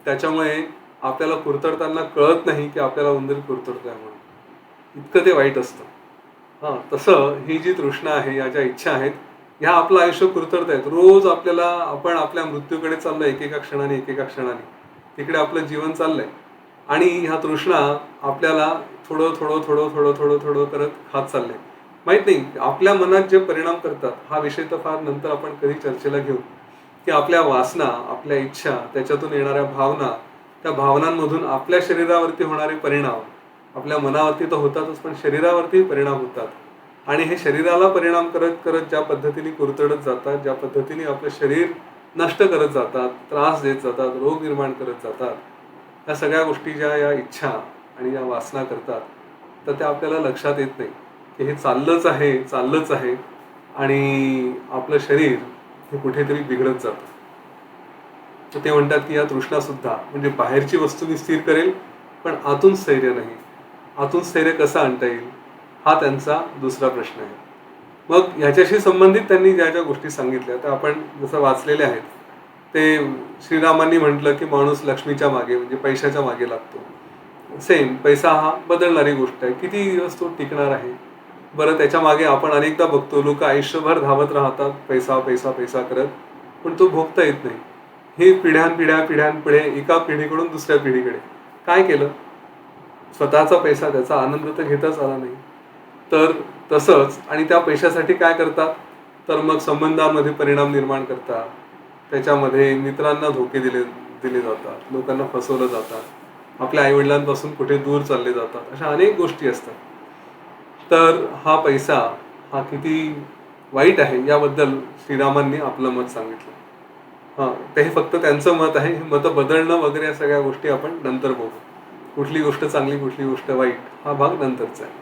[SPEAKER 2] त्याच्यामुळे आपल्याला कुरतडताना कळत नाही की आपल्याला उंदीर कुरतडतोय म्हणून. इतकं ते वाईट असतं. हां, तसं ही जी तृष्णा आहे, या ज्या इच्छा आहेत, ह्या आपलं आयुष्य कुरतडतायत. रोज आपण आपल्या मृत्यूकडे चाललोय एकेका क्षणाने, एकेका क्षणाने. तिकडे आपलं जीवन चाललंय आणि ह्या तृष्णा आपल्याला थोडं, थोडं, थोडं, थोडं, थोडं, थोडं करत खात चाललंय. माहित नाही आपल्या मनात जे परिणाम करतात, हा विषय तर फार नंतर आपण कधी चर्चेला घेऊ, की आपल्या वासना, आपल्या इच्छा, त्याच्यातून येणाऱ्या भावना, त्या भावनांमधून आपल्या शरीरावरती होणारे परिणाम, आपल्या मनावरती तर होतातच पण शरीरावरती परिणाम होतात. आणि हे शरीराला परिणाम करत करत ज्या पद्धतीने कुरतडत जातात, ज्या पद्धतीने आपलं शरीर नष्ट करत जातात, त्रास देत जातात, रोग निर्माण करत जातात, या सगळ्या गोष्टी ज्या या इच्छा आणि या वासना करतात, तर त्या आपल्याला लक्षात येत नाही की हे चाललंच आहे आणि आपलं शरीर हे कुठेतरी बिघडत जातं. तर ते म्हणतात की या तृष्णा सुद्धा म्हणजे बाहेरची वस्तू मी स्थिर करेल पण आतून स्थैर्य नाही. आतून स्थैर्य कसं आणता येईल हा त्यांचा दुसरा प्रश्न आहे. मग ह्याच्याशी संबंधित त्यांनी ज्या ज्या गोष्टी सांगितल्या त्या आपण जसं वाचलेल्या आहेत. ते श्रीरामांनी म्हटलं की माणूस लक्ष्मीच्या मागे म्हणजे पैशाच्या मागे लागतो. सेम पैसा हा बदलणारी गोष्ट आहे. किती दिवस तो टिकणार आहे? बरं त्याच्या मागे आपण अनेकदा बघतो लोक आयुष्यभर धावत राहतात पैसा पैसा पैसा करत, पण तो भोगता येत नाही. हे पिढ्यानपिढ्या एका पिढीकडून दुसऱ्या पिढीकडे काय केलं? स्वतःचा पैसा त्याचा आनंद तर घेताच आला नाही. तर तसंच आणि त्या पैशासाठी काय करतात? तर मग संबंधांमध्ये परिणाम निर्माण करतात. त्याच्यामध्ये मित्रांना धोके दिले जातात, लोकांना फसवलं जातात, आपल्या आईवडिलांपासून कुठे दूर चालले जातात. अशा अनेक गोष्टी असतात. तर हा पैसा हा किती वाईट आहे याबद्दल श्रीरामांनी आपलं मत सांगितलं. हां, ते फक्त त्यांचं मत आहे. हे मतं बदलणं वगैरे या सगळ्या गोष्टी आपण नंतर बघू. कुठली गोष्ट चांगली, कुठली गोष्ट वाईट हा भाग नंतरचा आहे.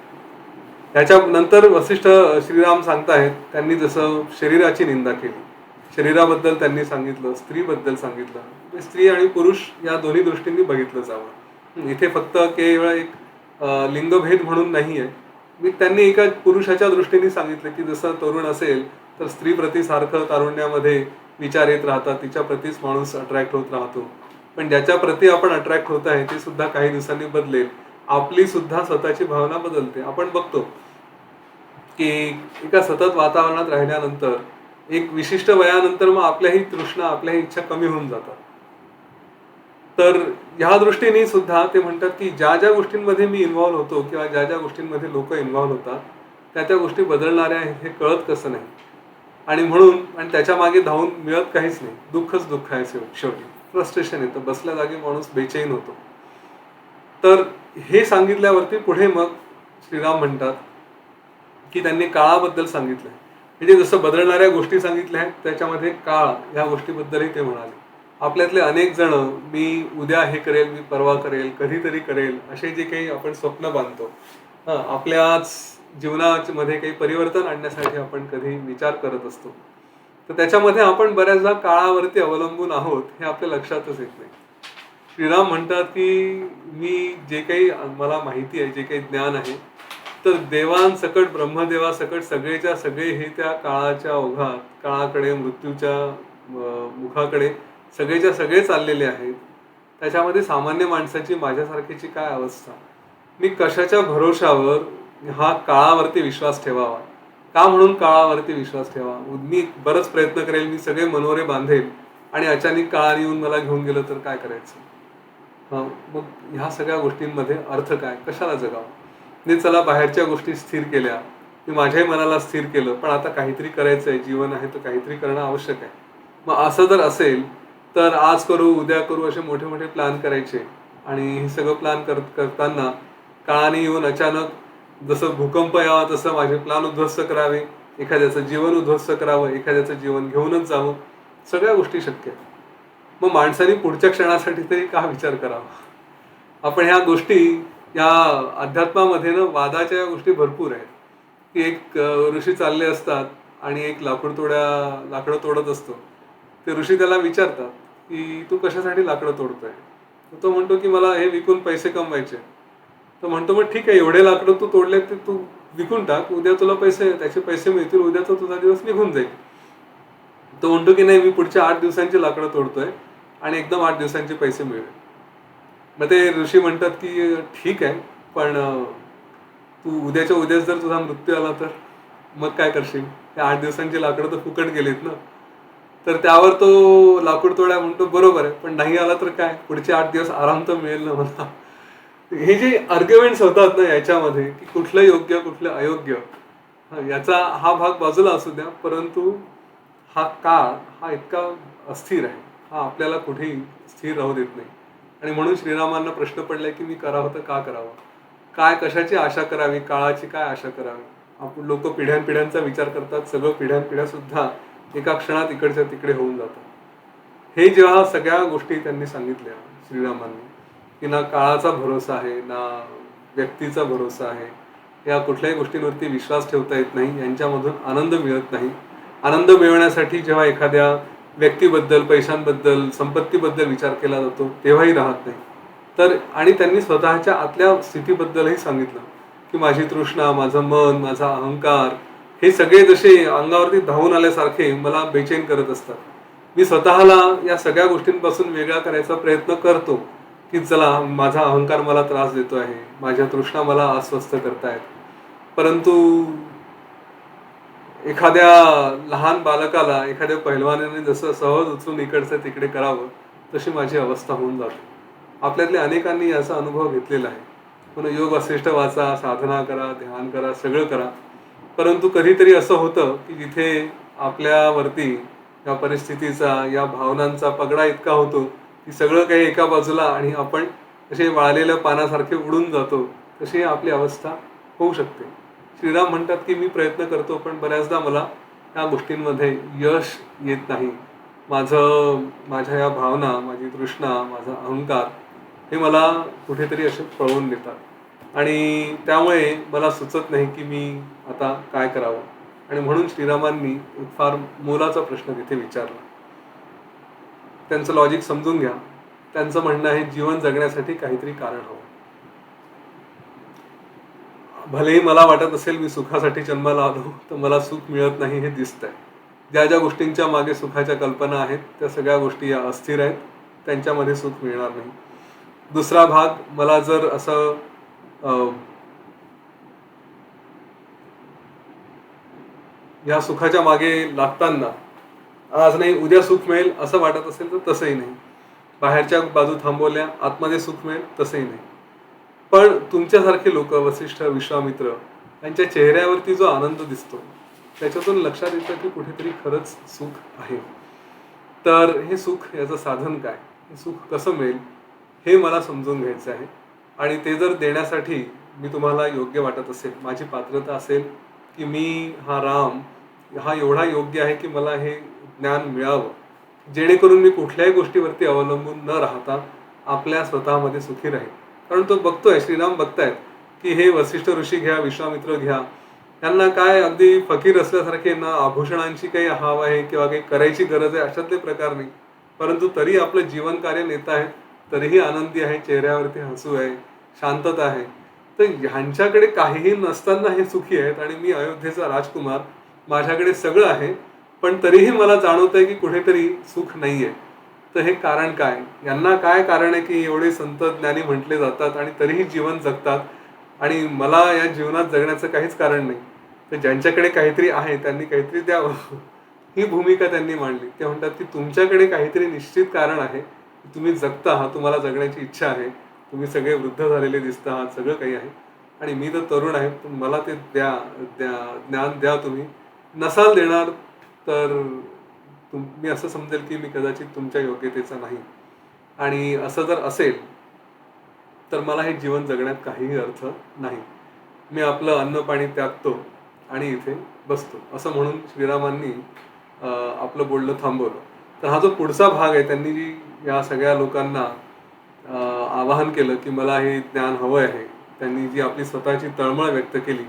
[SPEAKER 2] त्याच्यानंतर वसिष्ठ श्रीराम सांगतायत त्यांनी जसं शरीराची निंदा केली, शरीराबद्दल त्यांनी सांगितलं, स्त्रीबद्दल सांगितलं. म्हणजे स्त्री आणि पुरुष या दोन्ही दृष्टींनी बघितलं जावं. इथे फक्त केवळ एक लिंगभेद म्हणून नाही आहे. मी त्यांनी एका पुरुषाच्या दृष्टीने सांगितलं की जसं तरुण असेल तर स्त्रीप्रती सारखं तारुण्यामध्ये विचार येत राहतात, तिच्याप्रतीच माणूस अट्रॅक्ट होत राहतो. पण ज्याच्या प्रती आपण अट्रॅक्ट होत आहे ते सुद्धा काही दिवसांनी बदलेल. आपली सुद्धा स्वतःची भावना बदलते. आपण बघतो की एका सतत वातावरणात राहिल्यानंतर एक विशिष्ट वयानंतर मग आपल्याही तृष्णा, आपल्याही इच्छा कमी होऊन जातात. तर ह्या दृष्टीने सुद्धा ते म्हणतात की ज्या ज्या गोष्टींमध्ये मी इन्व्हॉल्व होतो किंवा ज्या ज्या गोष्टींमध्ये लोक इन्व्हॉल्व होतात त्या गोष्टी बदलणाऱ्या आहेत हे कळत कसं नाही. आणि त्याच्या मागे धावून मिळत काहीच नाही. दुःखच दुःख आहे शेवटी. फ्रस्ट्रेशन येतं. बसल्या जागी माणूस बेचैन होतो. तर हे सांगितल्यावरती पुढे मग श्रीराम म्हणतात की त्यांनी काळाबद्दल सांगितलंय. म्हणजे जसं बदलणाऱ्या गोष्टी सांगितल्या आहेत त्याच्यामध्ये काळ या गोष्टीबद्दलही ते म्हणाले. आपल्यातले अनेक जण मी उद्या हे करेल, मी परवा करेल, कधीतरी करेल असे जे काही आपण स्वप्न बांधतो, आपल्याच जीवनामध्ये काही परिवर्तन आणण्यासाठी आपण कधी विचार करत असतो, तर त्याच्यामध्ये आपण बऱ्याचदा काळावरती अवलंबून आहोत हे आपल्या लक्षातच येत नाही. श्रीराम म्हणतात की मी जे काही मला माहिती आहे, जे काही ज्ञान आहे, तर देवांसकट ब्रह्मदेवासकट सगळेच्या सगळे हे त्या काळाच्या ओघात, काळाकडे, मृत्यूच्या मुखाकडे सगळेच्या सगळे चाललेले आहेत. त्याच्यामध्ये सामान्य माणसाची, माझ्यासारखीची काय अवस्था? मी कशाच्या भरोशावर हा काळावरती विश्वास ठेवावा? का म्हणून काळावरती विश्वास ठेवा? मी बरंच प्रयत्न करेल, मी सगळे मनोरे बांधेल आणि अचानक काळाने येऊन मला घेऊन गेलं तर काय करायचं? मग ह्या सगळ्या गोष्टींमध्ये अर्थ काय? कशाला जगावं? मी चला बाहेरच्या गोष्टी स्थिर केल्या, मी माझ्याही मनाला स्थिर केलं, पण आता काहीतरी करायचंय, जीवन आहे तर काहीतरी करणं आवश्यक आहे. मग असं जर असेल तर आज करू, उद्या करू असे मोठे मोठे प्लॅन करायचे आणि हे सगळं प्लॅन करताना काळाने येऊन अचानक जसं भूकंप यावा तसं माझे प्लॅन उद्ध्वस्त करावे, एखाद्याचं जीवन उद्ध्वस्त करावं, एखाद्याचं जीवन घेऊनच जावं, सगळ्या गोष्टी शक्य आहेत. मग माणसाने पुढच्या क्षणासाठी तरी का विचार करावा? आपण ह्या गोष्टी या अध्यात्मामध्ये ना वादाच्या गोष्टी भरपूर आहेत की एक ऋषी चालले असतात आणि एक लाकडं तोडत असतो ते ऋषी त्याला विचारतात की तू कशासाठी लाकडं तोडतोय. तर तो म्हणतो की मला हे विकून पैसे कमवायचे. तो म्हणतो मग ठीक आहे, एवढे लाकडं तू तोडले ते तू विकून टाक, उद्या तुला त्याचे पैसे मिळतील, उद्याचा तुझा दिवस निघून जाईल. तो म्हणतो की नाही, मी पुढच्या 8 दिवसांची लाकडं तोडतोय आणि एकदम 8 दिवसांचे पैसे मिळेल. मग ते ऋषी म्हणतात की ठीक आहे, पण तू उद्याच्या उद्याच जर तुझा मृत्यू आला तर मग काय करशील? त्या 8 दिवसांची लाकडं तर फुकट गेलीत ना. तर त्यावर तो लाकूड तोड्या म्हणतो बरोबर आहे, पण नाही आला तर काय, पुढचे 8 दिवस आराम तर मिळेल ना मला. हे जे आर्ग्युमेंट्स होतात ना याच्यामध्ये की कुठलं योग्य कुठलं अयोग्य, याचा हा भाग बाजूला असू द्या, परंतु हा काळ हा इतका अस्थिर आहे, हा आपल्याला कुठेही स्थिर राहू देत नाही. आणि म्हणून श्रीरामांना प्रश्न पडलाय की मी करावं तर का करावं, काय कशाची आशा करावी, काळाची काय आशा करावी. आपण लोक पिढ्यानपिढ्यांचा विचार करतात, सगळं पिढ्यानपिढ्या सुद्धा एका क्षणात इकडच्या तिकडे होऊन जातं. हे जेव्हा सगळ्या गोष्टी त्यांनी सांगितल्या श्रीरामांनी की ना काळाचा भरोसा आहे, ना व्यक्तीचा भरोसा आहे, या कुठल्याही गोष्टींवरती विश्वास ठेवता येत नाही, यांच्यामधून आनंद मिळत नाही. आनंद मिळवण्यासाठी जेव्हा एखाद्या व्यक्तीबद्दल, पैशांबद्दल, संपत्तीबद्दल विचार केला जातो तेव्हाही राहत नाही. तर आणि त्यांनी स्वतःच्या आतल्या स्थितीबद्दलही सांगितलं की माझी तृष्णा, माझं मन, माझा अहंकार हे सगळे जसे अंगावरती धावून आल्यासारखे मला बेचैन करत असतात. मी स्वतःला या सगळ्या गोष्टींपासून वेगळा करायचा प्रयत्न करतो की चला, माझा अहंकार मला त्रास देतो आहे, माझ्या तृष्णा मला अस्वस्थ करतायत, परंतु एखाद्या लहान बालकाला एखाद्या पहिलवानाने जसं सहज उचलून इकडचं तिकडे करावं तशी माझी अवस्था होऊन जाते. आपल्यातल्या अनेकांनी याचा अनुभव घेतलेला आहे. म्हणून योग वसिष्ठ वाचा, साधना करा, ध्यान करा, सगळं करा, परंतु कधीतरी असं होतं की जिथे आपल्यावरती या परिस्थितीचा, या भावनांचा पगडा इतका होतो की सगळं काही एका बाजूला आणि आपण असे वाळलेल्या पानासारखे उडून जातो, तशी आपली अवस्था होऊ शकते. श्रीराम म्हणतात की मी प्रयत्न करतो, पण बऱ्याचदा मला या गोष्टींमध्ये यश येत नाही. माझ्या या भावना, माझी तृष्णा, माझा अहंकार हे मला कुठेतरी असे पळवून देतात आणि त्यामुळे मला सुचत नाही की मी आता काय करावं. आणि म्हणून श्रीरामांनी एक फार मोलाचा प्रश्न तिथे विचारला. त्यांचं लॉजिक समजून घ्या. त्यांचं म्हणणं आहे जीवन जगण्यासाठी काहीतरी कारण हवं. भलेही मला वाटत असेल मी सुखासाठी जन्माला आलो, तर मला सुख मिळत नाही हे दिसतंय. ज्या ज्या गोष्टींच्या मागे सुखाच्या कल्पना आहेत त्या सगळ्या गोष्टी या अस्थिर आहेत, त्यांच्यामध्ये सुख मिळणार नाही. दुसरा भाग, मला जर असं या सुखाच्या मागे लागताना आज नाही उद्या सुख मिळेल असं वाटत असेल तर तसंही नाही. बाहेरच्या बाजू थांबवल्या, आतमध्ये सुख मिळेल तसंही नाही. पण तुमच्यासारखे लोक, वसिष्ठ, विश्वामित्र, यांच्या चेहऱ्यावरती जो आनंद दिसतो त्याच्यातून लक्षात येतं की कुठेतरी खरंच सुख आहे. तर हे सुख, याचं साधन काय, हे सुख कसं मिळेल हे मला समजून घ्यायचं आहे. आणि ते जर देण्यासाठी मी तुम्हाला योग्य वाटत असेल, माझी पात्रता असेल की मी हा राम हा एवढा योग्य आहे की मला हे ज्ञान मिळावं, जेणेकरून मी कुठल्याही गोष्टीवरती अवलंबून न राहता आपल्या स्वतःमध्ये सुखी राहील. कारण तो बघतोय, श्रीराम बघतायत की हे वसिष्ठ ऋषी घ्या, विश्वामित्र घ्या, त्यांना काय अगदी फकीर असल्यासारखे ना आभूषणांची काही हाव आहे किंवा काही करायची गरज आहे अशातले प्रकार नाही, परंतु तरी आपलं जीवन कार्य नेत आहेत, तरीही आनंदी आहे, चेहऱ्यावरती हसू आहे, शांतता आहे. तर ह्यांच्याकडे काहीही नसताना हे सुखी आहेत आणि मी अयोध्येचा राजकुमार, माझ्याकडे सगळं आहे, पण तरीही मला जाणवत आहे की कुठेतरी सुख नाहीये. तर हे कारण काय, यांना काय कारण आहे की एवढे संत ज्ञानी म्हटले जातात आणि तरीही जीवन जगतात आणि मला या जीवनात जगण्याचं काहीच कारण नाही. तर ज्यांच्याकडे काहीतरी आहे त्यांनी काहीतरी द्यावं, ही भूमिका त्यांनी मांडली. ते म्हणतात की तुमच्याकडे काहीतरी निश्चित कारण आहे, तुम्ही जगता आहात, तुम्हाला जगण्याची इच्छा आहे, तुम्ही सगळे वृद्ध झालेले दिसता आहात, सगळं काही आहे, आणि मी तर तरुण आहे, पण मला ते ज्ञान द्या. तुम्ही नसाल देणार तर मी असं समजेल की मी कदाचित तुमच्या योग्यतेचा नाही, आणि असं जर असेल तर मला हे जीवन जगण्यात काहीही अर्थ नाही. मी आपलं अन्न पाणी त्यागतो आणि इथे बसतो, असं म्हणून श्रीरामांनी आपलं बोलणं थांबवलं. तर हा जो पुढचा भाग आहे, त्यांनी जी या सगळ्या लोकांना आवाहन केलं की मला हे ज्ञान हवं आहे, त्यांनी जी आपली स्वतःची तळमळ व्यक्त केली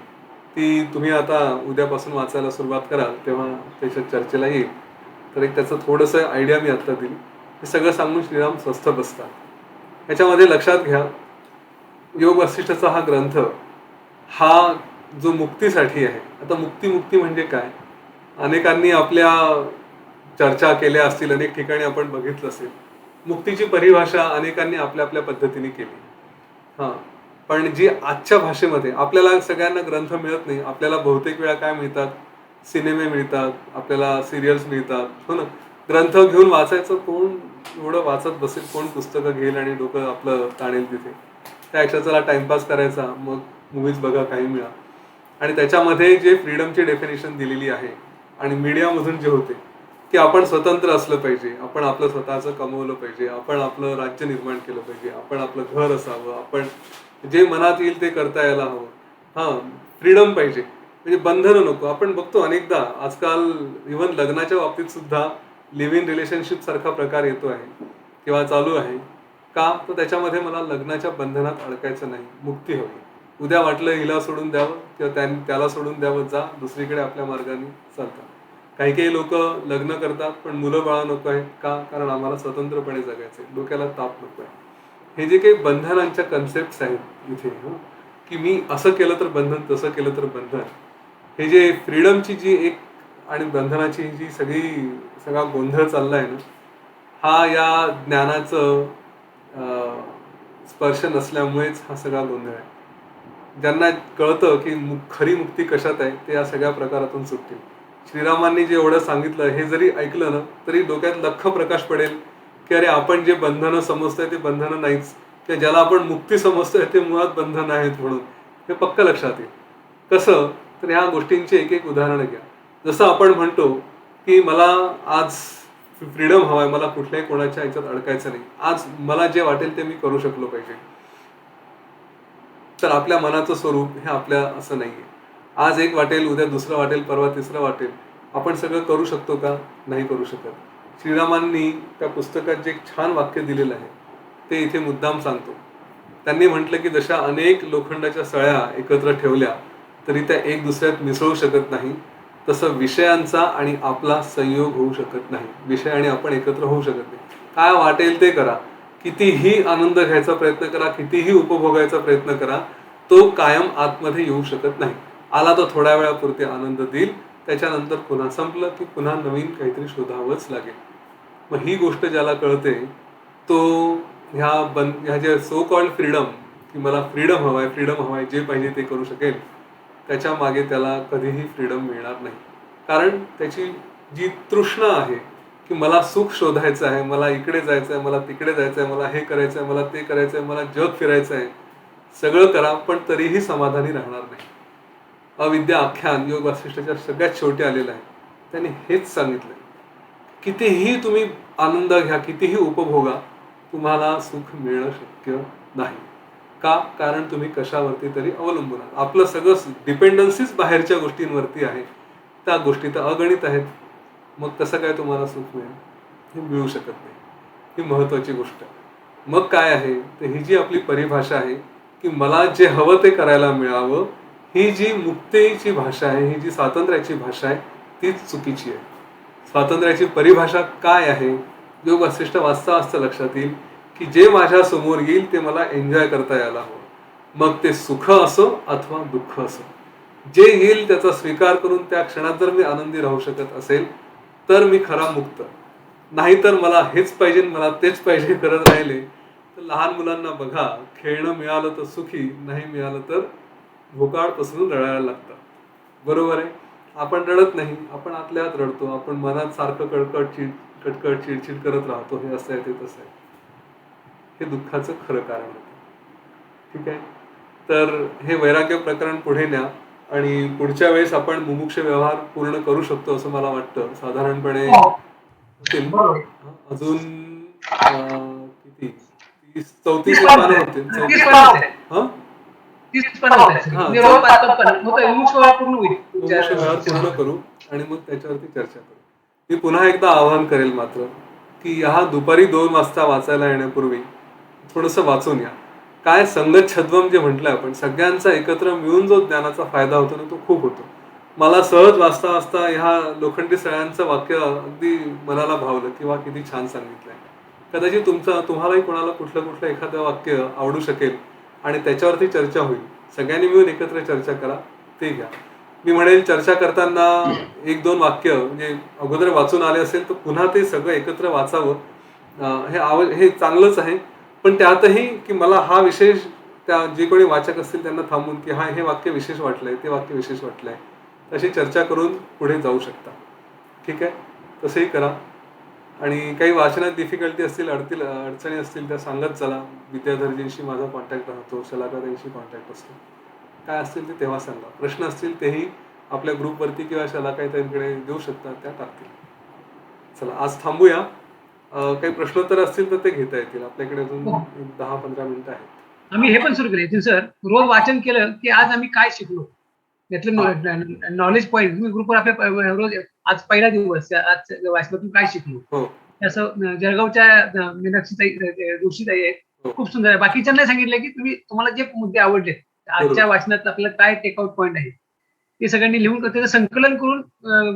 [SPEAKER 2] ती तुम्ही आता उद्यापासून वाचायला सुरुवात कराल तेव्हा त्याच्या चर्चेला येईल. तर एक त्याचं थोडंसं आयडिया मी आत्ता दिली. हे सगळं सांगून श्रीराम स्वस्थ बसतात. ह्याच्यामध्ये लक्षात घ्या, योग वासिष्ठचा हा ग्रंथ हा जो मुक्तीसाठी आहे. आता मुक्ती मुक्ती म्हणजे काय, अनेकांनी आपल्या चर्चा केल्या असतील, अनेक ठिकाणी आपण बघितलं असेल. मुक्तीची परिभाषा अनेकांनी आपल्या आपल्या पद्धतीने केली. हां, पण जी आजच्या भाषेमध्ये आपल्याला सगळ्यांना ग्रंथ मिळत नाही. आपल्याला बहुतेक वेळा काय मिळतात, सिनेमे मिळतात, आपल्याला सिरियल्स मिळतात, हो ना. ग्रंथ घेऊन वाचायचं कोण एवढं वाचत बसेल, कोण पुस्तकं घेईल आणि डोकं आपलं ताणेल तिथे. त्यापेक्षा चला टाइमपास करायचा, मग मूवीज बघा, काही मिळा. आणि त्याच्यामध्ये जे फ्रीडमची डेफिनेशन दिलेली आहे आणि मीडियामधून जे होते की आपण स्वतंत्र असलं पाहिजे, आपण आपलं स्वतःचं कमवलं पाहिजे, आपण आपलं राज्य निर्माण केलं पाहिजे, आपण आपलं घर असावं, आपण जे मनात येईल ते करता यायला हवं. हां, फ्रीडम पाहिजे, म्हणजे बंधनं नको. आपण बघतो अनेकदा आजकाल इव्हन लग्नाच्या बाबतीत सुद्धा लिव्ह इन रिलेशनशिप सारखा प्रकार येतो आहे किंवा चालू आहे. का, तर त्याच्यामध्ये मला लग्नाच्या बंधनात अडकायचं नाही, मुक्ती हवी. उद्या वाटलं हिला सोडून द्यावं किंवा त्याला सोडून द्यावं, जा दुसरीकडे आपल्या मार्गाने चालतात. काही काही लोक लग्न करतात पण मुलं बाळा नको आहेत. का, कारण आम्हाला स्वतंत्रपणे जगायचंय, डोक्याला ताप नको आहे. हे जे काही बंधनांच्या कन्सेप्ट आहेत इथे, की मी असं केलं तर बंधन, तसं केलं तर बंधन, हे जे फ्रीडमची जी एक आणि बंधनाची जी सगळा गोंधळ चाललाय ना, हा या ज्ञानाचं स्पर्श नसल्यामुळेच हा सगळा गोंधळ आहे. ज्यांना कळतं की खरी मुक्ती कशात आहे, ते या सगळ्या प्रकारातून सुटतील. श्रीरामांनी जे एवढं सांगितलं, हे जरी ऐकलं ना, तरी डोक्यात लख्ख प्रकाश पडेल की अरे, आपण जे बंधनं समजतोय ते बंधनं नाहीच, किंवा ज्याला आपण मुक्ती समजतोय ते मुळात बंधन आहेत म्हणून हे पक्क लक्षात येईल. कसं, तर ह्या गोष्टींची एक एक उदाहरणं घ्या. जसं आपण म्हणतो की मला आज फ्रीडम हवाय, मला कुठल्याही कोणाच्या ह्याच्यात अडकायचं नाही, आज मला जे वाटेल ते मी करू शकलो पाहिजे. तर आपल्या मनाचं स्वरूप हे आपल्या असं नाहीये. आज एक वाटेल, उद्या दुसरं वाटेल, परवा तिसरं वाटेल. आपण सगळं करू शकतो का, नाही करू शकत. श्रीरामांनी त्या पुस्तकात जे एक छान वाक्य दिलेलं आहे ते इथे मुद्दाम सांगतो. त्यांनी म्हटलं की जशा अनेक लोखंडाच्या सळ्या एकत्र ठेवल्या तरी त्या एक दुसऱ्यात मिसळू शकत नाही, तसं विषयांचा आणि आपला संयोग होऊ शकत नाही. विषय आणि आपण एकत्र होऊ शकत नाही. काय वाटेल ते करा, कितीही आनंद घ्यायचा प्रयत्न करा, कितीही उपभोगायचा प्रयत्न करा, तो कायम आतमध्ये येऊ शकत नाही. आला तो थोड्या वेळापुरते आनंद देईल, त्याच्यानंतर पुन्हा संपलं की पुन्हा नवीन काहीतरी शोधावंच लागेल. मग ही गोष्ट ज्याला कळते तो ह्या जे सो कॉल्ड फ्रीडम, की मला फ्रीडम हवाय, जे पाहिजे ते करू शकेल, त्याच्या मागे त्याला कधीही फ्रीडम मिळणार नाही. कारण त्याची जी तृष्णा आहे की मला सुख शोधायचं आहे, मला इकडे जायचं आहे, मला तिकडे जायचं आहे, मला हे करायचं आहे, मला ते करायचं आहे, मला जग फिरायचं आहे, सगळं करा पण तरीही समाधानी राहणार नाही. अविद्या आख्यान योग वासिष्ठाच्या सगळ्यात शेवटी आलेलं आहे. त्यांनी हेच सांगितलं, कितीही तुम्ही आनंद घ्या, कितीही उपभोगा, तुम्हाला सुख मिळणं शक्य नाही. का, कारण तुम्ही कशावरती तरी अवलंबून आहात. आपलं सगळं डिपेंडन्सीच बाहेरच्या गोष्टींवरती आहे. त्या गोष्टी तर अगणित आहेत. मग कसं काय तुम्हाला सुख मिळेल, हे मिळू शकत नाही. ही महत्वाची गोष्ट. मग काय आहे, तर ही जी आपली परिभाषा आहे की मला जे हवं ते करायला मिळावं, ही जी मुक्तीची भाषा आहे, ही जी स्वातंत्र्याची भाषा आहे, तीच चुकीची आहे. स्वातंत्र्याची परिभाषा काय आहे, योग वासिष्ठ वाचता वाचता लक्षात येईल की जे माझ्या समोर येईल ते मला एन्जॉय करता यायला हवं. मग ते सुख असो अथवा दुःख असो, जे येईल त्याचा स्वीकार करून त्या क्षणात जर मी आनंदी राहू शकत असेल तर मी खरा मुक्त. नाहीतर मला हेच पाहिजे, मला तेच पाहिजे करत राहिले तर लहान मुलांना बघा, खेळणं मिळालं तर सुखी, नाही मिळालं तर भोकाड पसरून रडायला लागतात. बरोबर आहे. आपण रडत नाही, आपण आतल्या आत रडतो. आपण मनात सारखं कटकट चिडचिड करत राहतो, हे असं आहे ते तसं आहे. हे दुःखाचं खरं कारण होतं. ठीक आहे. तर हे वैराग्य प्रकरण पुढे न्या आणि पुढच्या वेळेस आपण मुमुक्ष व्यवहार पूर्ण करू शकतो असं मला वाटतं. साधारणपणे होतील अजून किती 34 पानं होतील.
[SPEAKER 1] 30 पानं होते.
[SPEAKER 2] हा,
[SPEAKER 1] 30 पानं होते. निरोप आता पण होतं, मुमुक्ष व्यवहार पूर्ण होईल.
[SPEAKER 2] मुमुक्ष व्यवहार पूर्ण करू आणि मग त्याच्यावरती चर्चा करू. मी पुन्हा एकदा आवाहन करेल मात्र की हा दुपारी 2 वाजता वाचायला येण्यापूर्वी थोडंसं वाचून या. काय संगत छद्मम जे म्हटलंय आपण, सगळ्यांचा एकत्र मिळून जो ज्ञानाचा फायदा होतो ना, तो खूप होतो. मला सहज वाचता वाचता ह्या लोखंडी सळ्यांचं वाक्य अगदी मनाला भावलं किंवा किती छान सांगितलंय. कदाचित तुम्हालाही कोणाला कुठलं एखादं वाक्य आवडू शकेल आणि त्याच्यावरती चर्चा होईल. सगळ्यांनी मिळून एकत्र चर्चा करा, ते घ्या. मी म्हणेल चर्चा करताना एक दोन वाक्य म्हणजे अगोदर वाचून आले असेल तर पुन्हा ते सगळं एकत्र वाचावं. हे चांगलंच आहे. पण त्यातही की मला हा विशेष त्या जे कोणी वाचक असतील त्यांना थांबून की हे वाक्य विशेष वाटलंय, ते वाक्य विशेष वाटलंय, तशी चर्चा करून पुढे जाऊ शकता. ठीक आहे, तसंही करा. आणि काही वाचनात डिफिकल्टी असतील, अडचणी असतील त्या सांगत चला. विद्याधरजींशी माझा कॉन्टॅक्ट राहतो, शलाकाताईंशी कॉन्टॅक्ट असतो. काय असतील ते तेव्हा सांगा. प्रश्न असतील तेही आपल्या ग्रुपवरती किंवा शलाकाताईंकडे देऊ शकता, त्या टाकतील. चला आज थांबूया. काही प्रश्नोत्तर असतील तर ते घेता येतील. आपल्याकडे अजून 10-15 मिनिटं आहेत.
[SPEAKER 1] आम्ही हे पण सुरू केले सर, रोज वाचन केलं की आज आम्ही काय शिकलो त्यातलं नॉलेज पॉईंट तुम्ही ग्रुपवर आपल्या रोज आज पहिला दिवस आज वाचनातून काय शिकलो असं जळगावच्या मीनाक्षीताई जोशीताई आहेत,
[SPEAKER 2] हो.
[SPEAKER 1] खूप सुंदर आहे. बाकीच्यांना सांगितलं की तुम्हाला जे मुद्दे आवडले आजच्या वाचनात आपल्याला काय टेकआउट पॉईंट आहे ते सगळ्यांनी लिहून त्याचं संकलन करून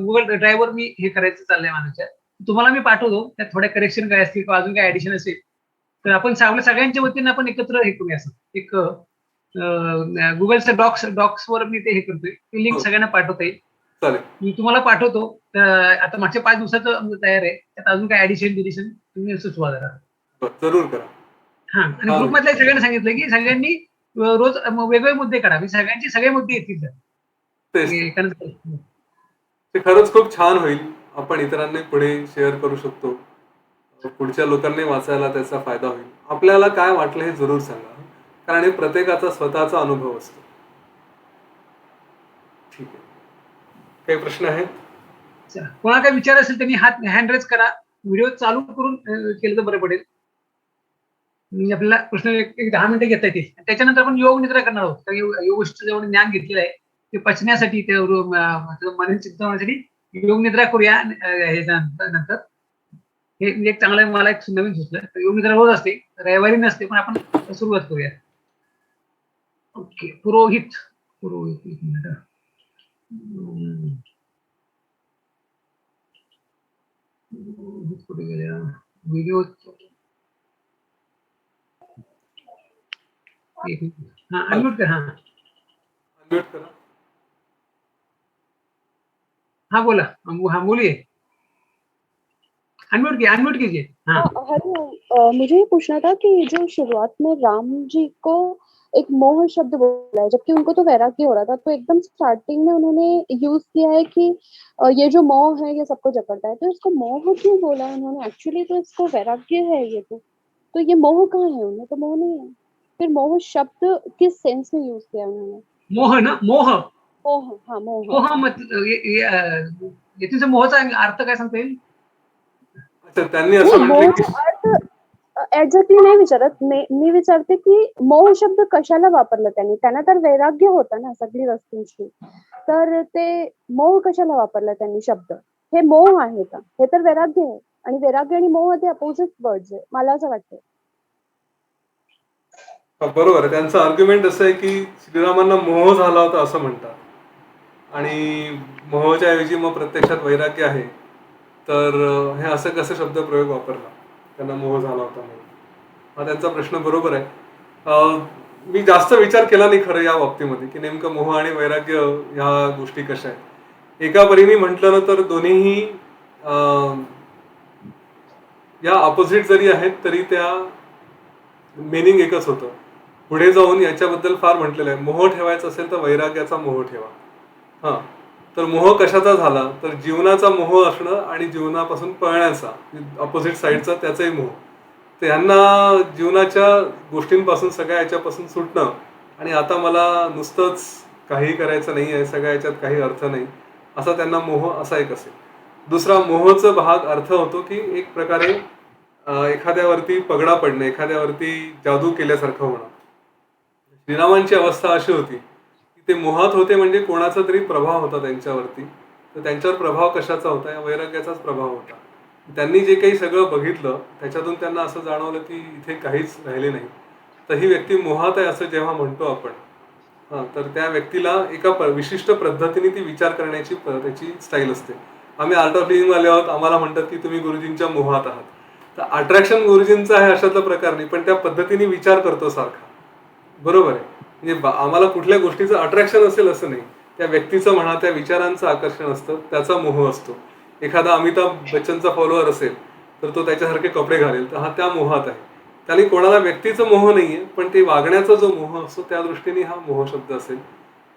[SPEAKER 1] गुगल ड्राईव्हवर मी हे करायचं चाललंय माझ्या. तुम्हाला मी पाठवतो, त्यात थोड्या करेक्शन काय असतील किंवा अजून काय ऍडिशन असेल तर आपण सगळ्यांच्या वतीने आपण एकत्र हे करूया. असं एक गुगलचं डॉक्सवर मी ते हे करतोय, ती लिंक सगळ्यांना पाठवता येईल. मी तुम्हाला पाठवतो. आता मागच्या 5 दिवसाचं तयार आहे, त्यात अजून काय ऍडिशन डिलिशन तुम्ही सुचवा जरा.
[SPEAKER 2] जरूर करा.
[SPEAKER 1] हा, आणि ग्रुपमधल्या सगळ्यांना सांगितलं की सगळ्यांनी रोज वेगवेगळे मुद्दे काढा, सगळ्यांचे सगळे मुद्दे येतील.
[SPEAKER 2] ते खरंच खूप छान होईल. आपण इतरांना पुढे शेअर करू शकतो. पुढच्या लोकांनी वाचायला त्याचा फायदा होईल. आपल्याला काय वाटलं हे जरूर सांगा, कारण हे प्रत्येकाचा स्वतःचा अनुभव असतो. ठीक आहे, काही प्रश्न आहेत?
[SPEAKER 1] कोणा काही विचार असेल त्यांनी हँड रेज करा. व्हिडिओ चालू करून केलं तर बरं पडेल. आपल्याला प्रश्न एक 10 मिनिटं घेता येतील. त्याच्यानंतर आपण योग निद्रा करणार आहोत. योगशिष्ट जेवढं ज्ञान घेतलेलं आहे ते पचण्यासाठी, ते मन चिंतवण्यासाठी योग निद्रा करूया. नंतर हे एक चांगलं मला एक नवीन सुचलं. योग निद्रा रोज असते, रविवारी नसते, पण आपण सुरुवात करूया. ओके, पुरोहित एक मिनिट. कुठे गेल्या व्हिडिओ? अनम्यूट कर.
[SPEAKER 2] अनम्यूट करा.
[SPEAKER 1] हाँ बोला. हाँ बोलिए. अनम्यूट कीजिए.
[SPEAKER 3] हेलो, मुझे ये पूछना था कि जो शुरुआत में राम जी को एक मोह शब्द बोला है, जबकि उनको तो वैराग्य हो रहा था, तो एकदम स्टार्टिंग में उन्होंने यूज किया है कि ये जो मोह है ये सबको जकड़ता है, तो इसको मोह क्यों बोला है उन्होंने? एक्चुअली तो इसको वैराग्य है ये तो ये मोह कहाँ है? उन्हें तो मोह नहीं है. फिर मोह शब्द किस सेंस में यूज किया उन्होंने?
[SPEAKER 1] मोह ना, मोह.
[SPEAKER 3] हाँ, मोह.
[SPEAKER 1] मोह मतलब याचा मोहचा अर्थ काय सांगता येईल?
[SPEAKER 2] त्यांनी असं म्हटलं की
[SPEAKER 3] एक्झॅक्टली नाही विचारत मी विचारते की मोह शब्द कशाला वापरला त्यांना तर वैराग्य होता ना सगळी वस्तूंची, तर ते मोह कशाला वापरला त्यांनी शब्द? हे मोह आहे का? हे तर वैराग्य आहे, आणि वैराग्य आणि मोह ते अपोजिट वर्ड्स आहे, मला असं वाटतं.
[SPEAKER 2] बरोबर आहे. त्यांचं आर्ग्युमेंट असं आहे की श्रीरामांना मोह झाला होता असं म्हणतात, आणि मोहच्या ऐवजी मग प्रत्यक्षात वैराग्य आहे. तर हे असं कसं शब्द प्रयोग वापरला, त्यांना मोह झाला होता म्हणून. हा त्यांचा प्रश्न बरोबर आहे. मी जास्त विचार केला नाही खरं या बाबतीमध्ये की नेमकं मोह आणि वैराग्य ह्या गोष्टी कशा आहेत. एका परीने म्हटलं ना तर दोन्हीही या ऑपोजिट जरी आहेत तरी त्या मिनिंग एकच होतं. पुढे जाऊन याच्याबद्दल फार म्हटलेलं आहे. मोह ठेवायचा असेल तर वैराग्याचा मोह ठेवा. हां, तर मोह कशाचा झाला तर जीवनाचा मोह असणं आणि जीवनापासून पळण्याचा अपोजिट साईडचा त्याचाही मोह. तर ह्यांना जीवनाच्या गोष्टींपासून सगळ्या याच्यापासून सुटणं, आणि आता मला नुसतंच काही करायचं नाही आहे, सगळ्या याच्यात काही अर्थ नाही, असा त्यांना मोह असा एक असेल. दुसरा मोहचा भाग अर्थ होतो की एक प्रकारे एखाद्यावरती पगडा पडणं, एखाद्यावरती जादू केल्यासारखं होणं. श्रीरामांची अवस्था अशी होती की ते मोहात होते, म्हणजे कोणाचा तरी प्रभाव होता त्यांच्यावरती. तर त्यांच्यावर प्रभाव कशाचा होता? या वैराग्याचाच प्रभाव होता. त्यांनी जे काही सगळं बघितलं त्याच्यातून त्यांना असं जाणवलं की इथे काहीच राहिले नाही. तर ही व्यक्ती मोहात आहे असं जेव्हा म्हणतो आपण, तर त्या व्यक्तीला एका विशिष्ट पद्धतीने ती विचार करण्याची त्याची स्टाईल असते. आम्ही आर्ट ऑफ लिव्हिंग वाले आहोत, आम्हाला म्हणतात की तुम्ही गुरुजींच्या मोहात आहात. तर अट्रॅक्शन गुरुजींचं आहे अशातला प्रकार नाही, पण त्या पद्धतीने विचार करतो सारखा. बरोबर आहे. म्हणजे आम्हाला कुठल्या गोष्टीचं अट्रॅक्शन असेल असं नाही, त्या व्यक्तीचं म्हणा, त्या विचारांचं आकर्षण असतं, त्याचा मोह असतो. एखादा अमिताभ बच्चनचा फॉलोअर असेल तर तो त्याच्यासारखे कपडे घालेल, तर हा त्या मोहात आहे. त्याने कोणाला व्यक्तीचं मोह नाहीये, पण ते वागण्याचा जो मोह असतो त्या दृष्टीने हा मोह शब्द असेल,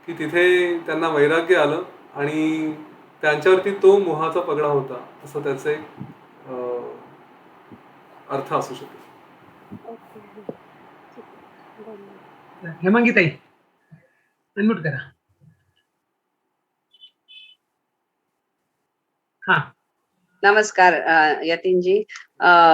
[SPEAKER 2] की तिथे त्यांना वैराग्य आलं आणि त्यांच्यावरती तो मोहाचा पगडा होता, असं त्याचं एक अर्थ असू शकेल.
[SPEAKER 3] ओके. ठीक आहे. धन्यवाद.
[SPEAKER 1] हेमांगी ताई, अनम्यूट करा. हा,
[SPEAKER 4] नमस्कार यतीनजी.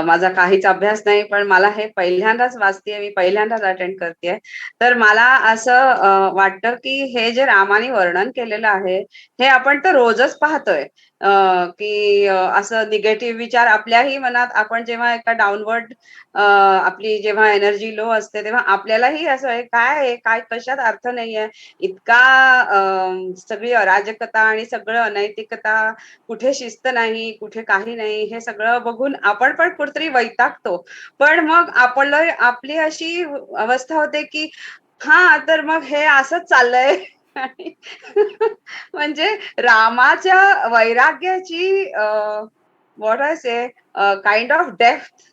[SPEAKER 4] माझा काहीच अभ्यास नाही, पण मला हे पहिल्यांदाच वाचतेय, मी पहिल्यांदाच अटेंड करतेय. तर मला असं वाटतं की हे जे रामाने वर्णन केलेलं आहे हे आपण तर रोजच पाहतोय, की असं निगेटिव्ह विचार आपल्याही मनात, आपण जेव्हा एका डाऊनवर्ड आपली जेव्हा एनर्जी लो असते तेव्हा आपल्यालाही असं आहे, काय कशात अर्थ नाहीये, इतका सगळी अराजकता आणि सगळं अनैतिकता, कुठे शिस्त नाही, कुठे काही नाही, हे सगळं बघून आपण पण कुठेतरी वैतागतो. पण मग आपली अशी अवस्था होते की हा तर मग हे असंच चाललंय. आणि म्हणजे रामाच्या वैराग्याची what I say kind of depth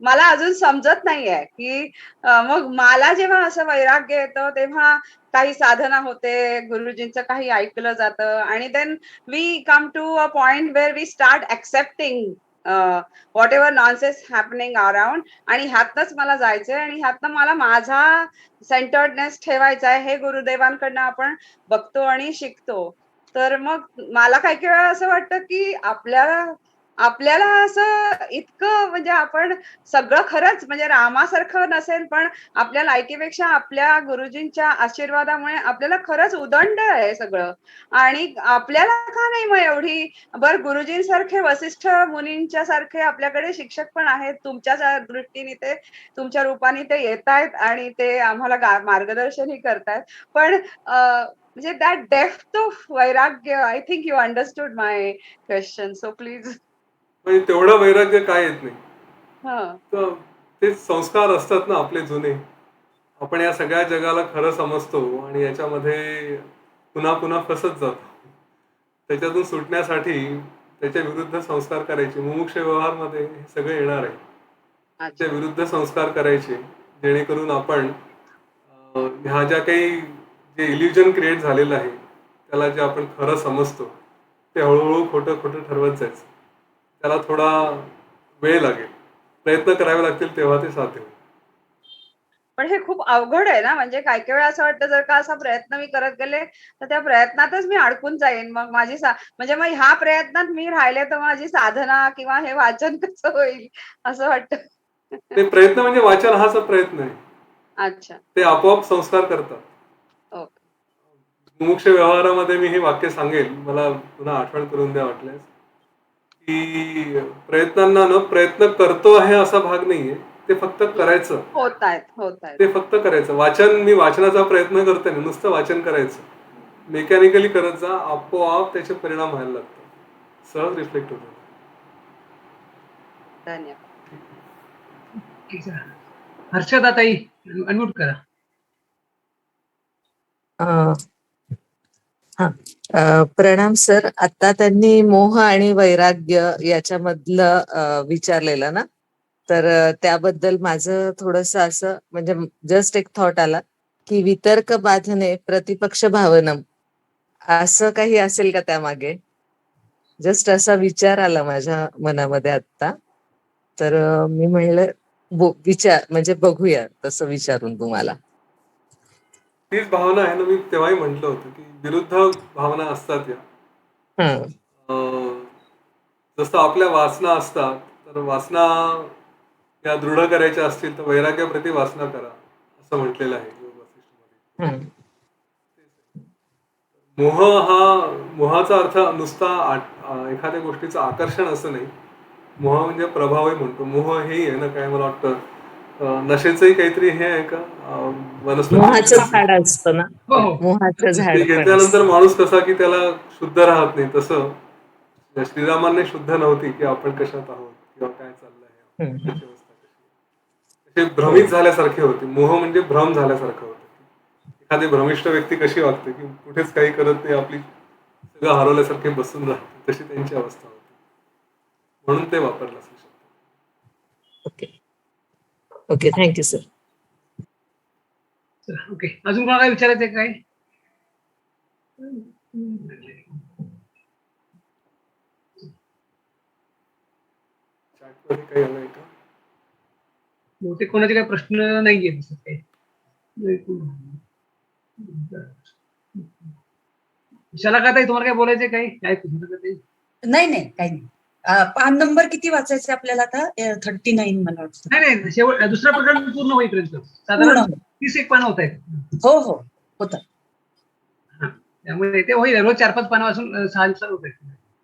[SPEAKER 4] मला अजून समजत नाहीये, की मग मला जेव्हा असं वैराग्य येतं तेव्हा काही साधना होते, गुरुजींचं काही ऐकलं जातं आणि then we come to a point where we start accepting whatever nonsense happening around, आणि ह्यातनच मला जायचंय आणि ह्यातनं मला माझा सेंटर्डनेस ठेवायचा आहे, हे गुरुदेवांकडनं आपण बघतो आणि शिकतो. तर मग मला काही काही वेळा असं वाटतं की आपल्याला आपल्याला असं इतकं म्हणजे आपण सगळं खरंच म्हणजे रामासारखं नसेल, पण आपल्या लायकीपेक्षा आपल्या गुरुजींच्या आशीर्वादामुळे आपल्याला खरंच उदंड आहे सगळं. आणि आपल्याला का नाही मग एवढी गुरुजींसारखे वसिष्ठ मुनींच्या सारखे आपल्याकडे शिक्षक पण आहेत, तुमच्या दृष्टीने ते तुमच्या रूपाने ते येत आहेत आणि ते आम्हाला मार्गदर्शनही करतायत. पण म्हणजे दॅट डेप्थ ऑफ वैराग्य, I think you understood my question, so please.
[SPEAKER 2] म्हणजे तेवढं वैराग्य काय येत नाही.
[SPEAKER 4] हा,
[SPEAKER 2] तर ते संस्कार असतात ना आपले जुने. आपण या सगळ्या जगाला खरं समजतो आणि याच्यामध्ये पुन्हा पुन्हा फसत जातो. त्याच्यातून सुटण्यासाठी त्याच्या विरुद्ध संस्कार करायचे. मुमुक्ष व्यवहारमध्ये हे सगळं येणार आहे.
[SPEAKER 4] अच्छा.
[SPEAKER 2] त्याच्या विरुद्ध संस्कार करायचे, जेणेकरून आपण ह्या ज्या काही जे इल्युजन क्रिएट झालेलं आहे त्याला जे आपण खरं समजतो ते हळूहळू खोटं खोटं ठरवत जायचं. त्याला थोडा वेळ लागेल, प्रयत्न करावे लागतील, तेव्हा ते साध्य होईल.
[SPEAKER 4] पण हे खूप अवघड आहे ना, म्हणजे काही काही वेळा असं वाटतं जर का असा प्रयत्न मी करत गेले तर त्या प्रयत्नातच मी अडकून जाईन. मग म्हणजे मग ह्या प्रयत्नात मी राहिले तर माझी साधना किंवा हे वाचन कसं होईल असं वाटतं.
[SPEAKER 2] ते प्रयत्न म्हणजे वाचन हाच प्रयत्न आहे.
[SPEAKER 4] अच्छा.
[SPEAKER 2] ते आपोआप संस्कार करतात.
[SPEAKER 4] ओके.
[SPEAKER 2] मुमुक्ष व्यवहारामध्ये मी हे वाक्य सांगेल, मला पुन्हा आठवण करून द्या वाटल्यास, की प्रयत्नांना न प्रयत्न करतो आहे असा भाग नाहीये, ते फक्त करायचं.
[SPEAKER 4] होत आहेत.
[SPEAKER 2] ते फक्त करायचं. मी वाचनाचा प्रयत्न करतोय, नुसतं वाचन करायचं. मेकॅनिकली करत जा, आपोआप त्याचे परिणाम व्हायला लागतात, सहज रिफ्लेक्ट होतात.
[SPEAKER 4] धन्यवाद.
[SPEAKER 1] ठीक आहे. हर्षदा ताई, अनम्यूट करा.
[SPEAKER 5] प्रणाम सर. आता त्यांनी मोह आणि वैराग्य याच्यामधलं विचारलेलं ना, तर त्याबद्दल माझं थोडस असं म्हणजे जस्ट एक थॉट आला की वितर्क बाधने प्रतिपक्ष भावनम, असं काही असेल का त्यामागे? जस्ट असा विचार आला माझ्या मनामध्ये आता. तर मी म्हणलं विचार म्हणजे बघूया तसं विचारून तुम्हाला.
[SPEAKER 2] तीच भावना आहे ना, मी तेव्हाही म्हटलं होतं की विरुद्ध भावना असतात या. जसं आपल्या वासना असतात, तर वासना या दृढ करायच्या असतील तर वैराग्याप्रती वासना करा, असं म्हटलेलं आहे योग वसिष्ठमध्ये. मोहाचा अर्थ नुसता एखाद्या गोष्टीचं आकर्षण असं नाही. मोह म्हणजे प्रभावही म्हणतो. मोह हेही आहे ना काय, मला वाटतं नशेचंही काहीतरी हे आहे का वनस्पती
[SPEAKER 5] मोहाचं
[SPEAKER 2] वगैरे?
[SPEAKER 5] झाड असतं ना,
[SPEAKER 1] हो हो
[SPEAKER 5] मोहाचं झाड
[SPEAKER 2] ती
[SPEAKER 5] पण
[SPEAKER 2] घेतल्यानंतर
[SPEAKER 5] असतं.
[SPEAKER 2] माणूस कसा की त्याला शुद्ध राहत नाही, तसं श्रीरामांनी शुद्ध नव्हती की आपण कशात आहोत किंवा काय चाललंय,
[SPEAKER 5] हम्म, हम्म.
[SPEAKER 2] त्याची अवस्था कशी. ते
[SPEAKER 5] हो.
[SPEAKER 2] भ्रमित झाल्यासारखे होते. मोह म्हणजे भ्रम झाल्यासारखं होतं. एखादी भ्रमिष्ठ व्यक्ती कशी वागते की कुठेच काही करत नाही, आपली सगळं हरवल्यासारखे बसून राहते, तशी त्यांची अवस्था होती. म्हणून ते वापरलं असू शकतं.
[SPEAKER 5] Okay okay, thank you sir.
[SPEAKER 1] Okay. अजून कोणाला काय विचारायचं आहे काय?
[SPEAKER 2] चॅटमध्ये काही आलंय का?
[SPEAKER 1] बहुतेक कोणाचे काही प्रश्न नाहीये तसं काही. शलाकाताई, तुम्हाला काय बोलायचंय काही? काय शलाकाताई?
[SPEAKER 6] नाही नाही काही नाही. पान नंबर किती वाचायचे आपल्याला आता? 39 मला वाटतं.
[SPEAKER 1] नाही नाही, शेवट दुसरा प्रकरण पूर्ण होईपर्यंत
[SPEAKER 6] पूर्ण
[SPEAKER 1] साधारण
[SPEAKER 6] होईल.
[SPEAKER 1] 30 एक पानं होत आहेत.
[SPEAKER 6] हो हो होतं.
[SPEAKER 1] त्यामुळे ते होईल, रोज 4-5 पानं वाचून 6 दिवसात होत आहेत.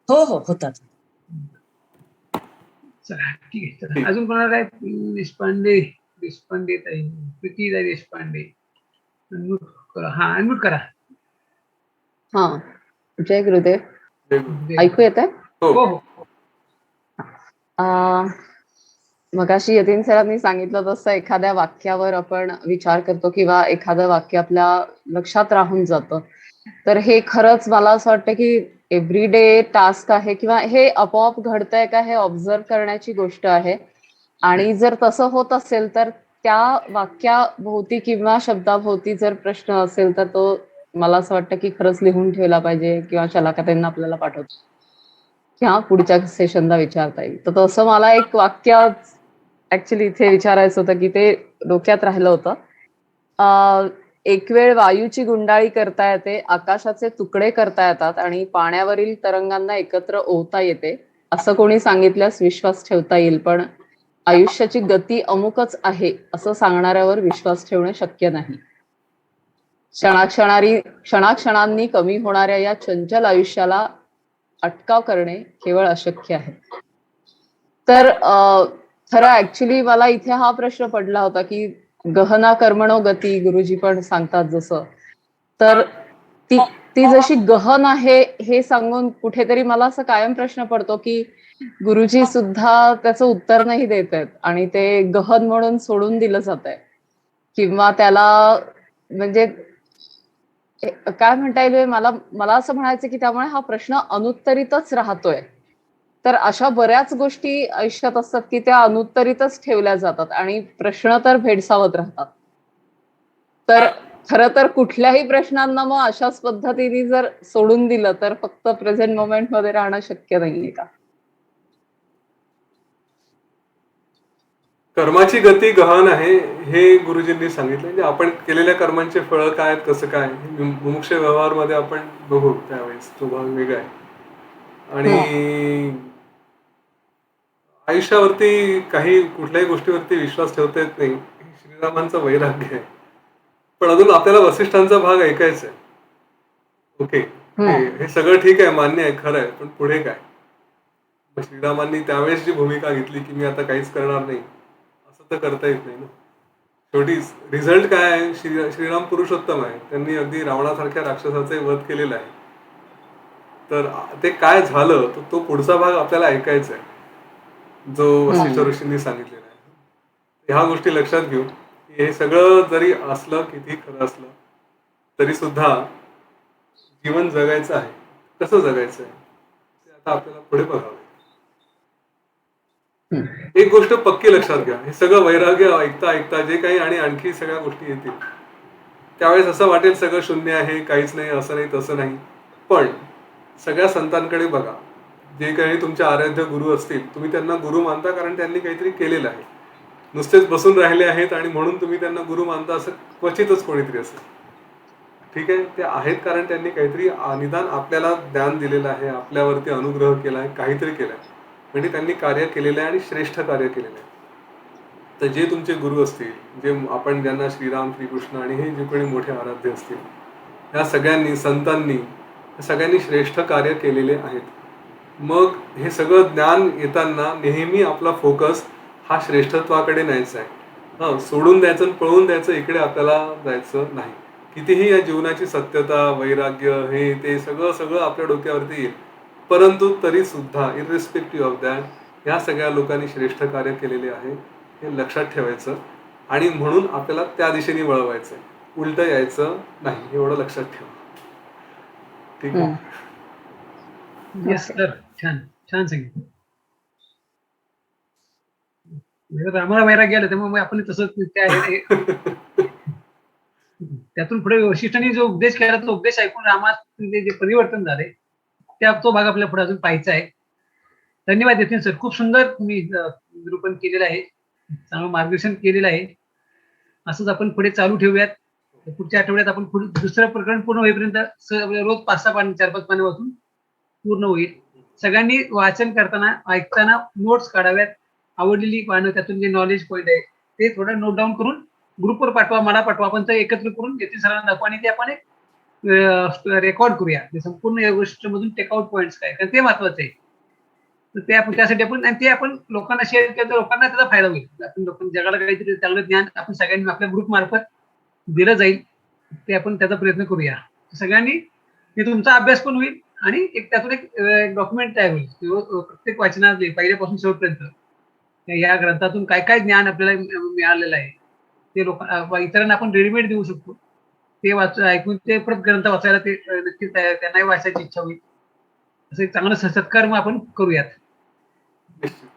[SPEAKER 6] हो हो होतात.
[SPEAKER 1] चला ठीक आहे. चला अजून कोणाला काय? देशपांडे ताई, प्रीती देशपांडे, अनम्यूट करा. हा, अनम्यूट करा.
[SPEAKER 3] हा, जय गुरुदेव. ऐकू येत आहे?
[SPEAKER 2] हो
[SPEAKER 1] हो हो.
[SPEAKER 3] मगाशी यतीन सरांनी सांगितलं तसं एखाद्या वाक्यावर आपण विचार करतो किंवा एखादं वाक्य आपल्या लक्षात राहून जातं, तर हे खरंच मला असं वाटतं की एव्हरीडे टास्क आहे किंवा हे आपोआप घडतंय का हे ऑब्झर्व करण्याची गोष्ट आहे. आणि जर तसं होत असेल तर त्या वाक्याभोवती किंवा शब्दाभोवती जर प्रश्न असेल तर तो मला असं वाटतं की खरंच लिहून ठेवला पाहिजे किंवा शलाकाताईंना आपल्याला पाठवतो किंवा पुढच्या सेशनला विचारता येईल. तर तसं मला एक वाक्य ऍक्च्युली इथे विचारायचं होतं की ते डोक्यात राहिलं होतं. एक वेळ वायूची गुंडाळी करता येते, आकाशाचे तुकडे करता येतात आणि पाण्यावरील तरंगांना एकत्र ओवता येते, असं कोणी सांगितल्यास विश्वास ठेवता येईल, पण आयुष्याची गती अमुकच आहे असं सांगणाऱ्यावर विश्वास ठेवणे शक्य नाही. क्षणाक्षणांनी कमी होणाऱ्या या चंचल आयुष्याला अटकाव करणे केवळ अशक्य आहे. तर खरं ऍक्च्युली मला इथे हा प्रश्न पडला होता की गहना कर्मणो गती, गुरुजी पण सांगतात जसं, तर ती ती जशी गहन आहे हे सांगून कुठेतरी मला असं कायम प्रश्न पडतो की गुरुजी सुद्धा त्याचं उत्तर नाही देत आहेत आणि ते गहन म्हणून सोडून दिलं जात आहे किंवा त्याला म्हणजे काय म्हणता येईल, मला मला असं म्हणायचं की त्यामुळे हा प्रश्न अनुत्तरितच राहतोय. तर अशा बऱ्याच गोष्टी आयुष्यात असतात की त्या अनुत्तरितच ठेवल्या जातात आणि प्रश्न तर भेडसावत राहतात. तर खरं तर कुठल्याही प्रश्नांना मग अशाच पद्धतीने जर सोडून दिलं तर फक्त प्रेझेंट मोमेंट मध्ये राहणं शक्य नाहीये का?
[SPEAKER 2] कर्माची गती गहन आहे हे गुरुजींनी सांगितलं. म्हणजे आपण केलेल्या कर्मांचे फळं काय आहेत, कसं काय, मुमुक्ष व्यवहारमध्ये आपण बघू त्यावेळेस, तो भाग वेगळा आहे. आणि आयुष्यावरती काही कुठल्याही गोष्टीवरती विश्वास ठेवता येत नाही, हे श्रीरामांचं वैराग्य आहे. पण अजून आपल्याला वसिष्ठांचा भाग ऐकायचा आहे. ओके, हे सगळं ठीक आहे, मान्य आहे, खरं आहे, पण पुढे काय? मग श्रीरामांनी त्यावेळेस जी भूमिका घेतली की मी आता काहीच करणार नाही, असं तर करता येत नाही ना. शेवटी रिझल्ट काय आहे? श्रीराम पुरुषोत्तम आहे, त्यांनी अगदी रावणासारख्या राक्षसाचे वध केलेला आहे. तर ते काय झालं तो पुढचा भाग आपल्याला ऐकायचा आहे, जो वसिष्ठ ऋषींनी सांगितलेला आहे. ह्या गोष्टी लक्षात घेऊ की हे सगळं जरी असलं, किती खरं असलं तरी सुद्धा जीवन जगायचं आहे. कसं जगायचं आहे ते आता आपल्याला पुढे बघावं. एक गोष्ट पक्की लक्षात घ्या, हे सगळं वैराग्य ऐकता ऐकता जे काही आणि आणखी सगळ्या गोष्टी येतील त्यावेळेस असं वाटेल सगळं शून्य आहे, काहीच नाही, असं नाही, तसं नाही. पण सगळ्या संतांकडे बघा, जे काही तुमचे आराध्य गुरु असतील, तुम्ही त्यांना गुरु मानता कारण त्यांनी काहीतरी केलेलं आहे. नुसतेच बसून राहिले आहेत आणि म्हणून तुम्ही त्यांना गुरु मानता असं क्वचितच कोणीतरी असेल. ठीक आहे, ते आहेत कारण त्यांनी काहीतरी निदान आपल्याला ज्ञान दिलेलं आहे, आपल्यावरती अनुग्रह केला आहे, काहीतरी केलं आहे, म्हणजे त्यांनी कार्य केलेलं आहे आणि श्रेष्ठ कार्य केलेलं आहे. तर जे तुमचे गुरु असतील, जे आपण ज्यांना श्रीराम, श्रीकृष्ण आणि हे जे कोणी मोठे आराध्य असतील, या सगळ्यांनी, संतांनी सगळ्यांनी श्रेष्ठ कार्य केलेले आहेत. मग हे सगळं ज्ञान येताना नेहमी आपला फोकस हा श्रेष्ठत्वाकडे न्यायचा आहे. सोडून द्यायचं आणि पळून द्यायचं, इकडे आपल्याला जायचं नाही. कितीही या जीवनाची सत्यता, वैराग्य, हे ते सगळं सगळं आपल्या डोक्यावरती येईल, परंतु तरी सुद्धा इरिस्पेक्टिव्ह ऑफ दॅट ह्या सगळ्या लोकांनी श्रेष्ठ कार्य केलेले आहे हे लक्षात ठेवायचं आणि म्हणून आपल्याला त्या दिशेने वळवायचंय, उलट यायचं नाही, एवढं लक्षात ठेवा. ठीक आहे.
[SPEAKER 1] येस सर, छान छान सांगितलं. म्हणजे आम्हाला वैराग्य आलं त्यामुळे मग आपण तसंच काय आहे त्यातून पुढे वशिष्ठांनी जो उपदेश केला तो उपदेश ऐकून रामात जे परिवर्तन झाले त्या तो भाग आपल्याला पुढे अजून पाहायचा आहे. धन्यवाद यतीन सर, खूप सुंदर तुम्ही निरूपण केलेलं आहे, चांगलं मार्गदर्शन केलेलं आहे. असंच आपण पुढे चालू ठेवूयात. पुढच्या आठवड्यात आपण दुसरं प्रकरण पूर्ण होईपर्यंत रोज 5-6 पानं 4-5 पानं वाचून पूर्ण होईल. सगळ्यांनी वाचन करताना ऐकताना नोट्स काढाव्यात, आवडलेली पानं त्यातून जे नॉलेज पॉईंट आहे ते थोडं नोट डाऊन करून ग्रुपवर पाठवा, मला पाठवा, आपण ते एकत्र करून यतीन सरांना दाखवा आणि ते आपण रेकॉर्ड करूया. ते संपूर्ण या गोष्टीमधून टेकआउट पॉईंट्स काय ते महत्वाचं आहे. तर ते आपण त्यासाठी आपण आणि ते आपण लोकांना शेअर केलं तर लोकांना त्याचा फायदा होईल. आपण लोकांना जगाला काहीतरी चांगलं ज्ञान आपण सगळ्यांनी आपल्या ग्रुप मार्फत दिलं जाईल, ते आपण त्याचा प्रयत्न करूया. सगळ्यांनी ते तुमचा अभ्यास पण होईल आणि एक त्यातून एक डॉक्युमेंट तयार होईल. प्रत्येक वाचनात पहिल्यापासून शेवटपर्यंत या ग्रंथातून काय काय ज्ञान आपल्याला मिळालेलं आहे ते इतरांना आपण रेडीमेड देऊ शकतो. ते ऐकून ते परत ग्रंथ वाचायला ते नक्कीच त्यांनाही वाचायची इच्छा होईल. असं एक चांगलं सत्कर्म आपण करूयात.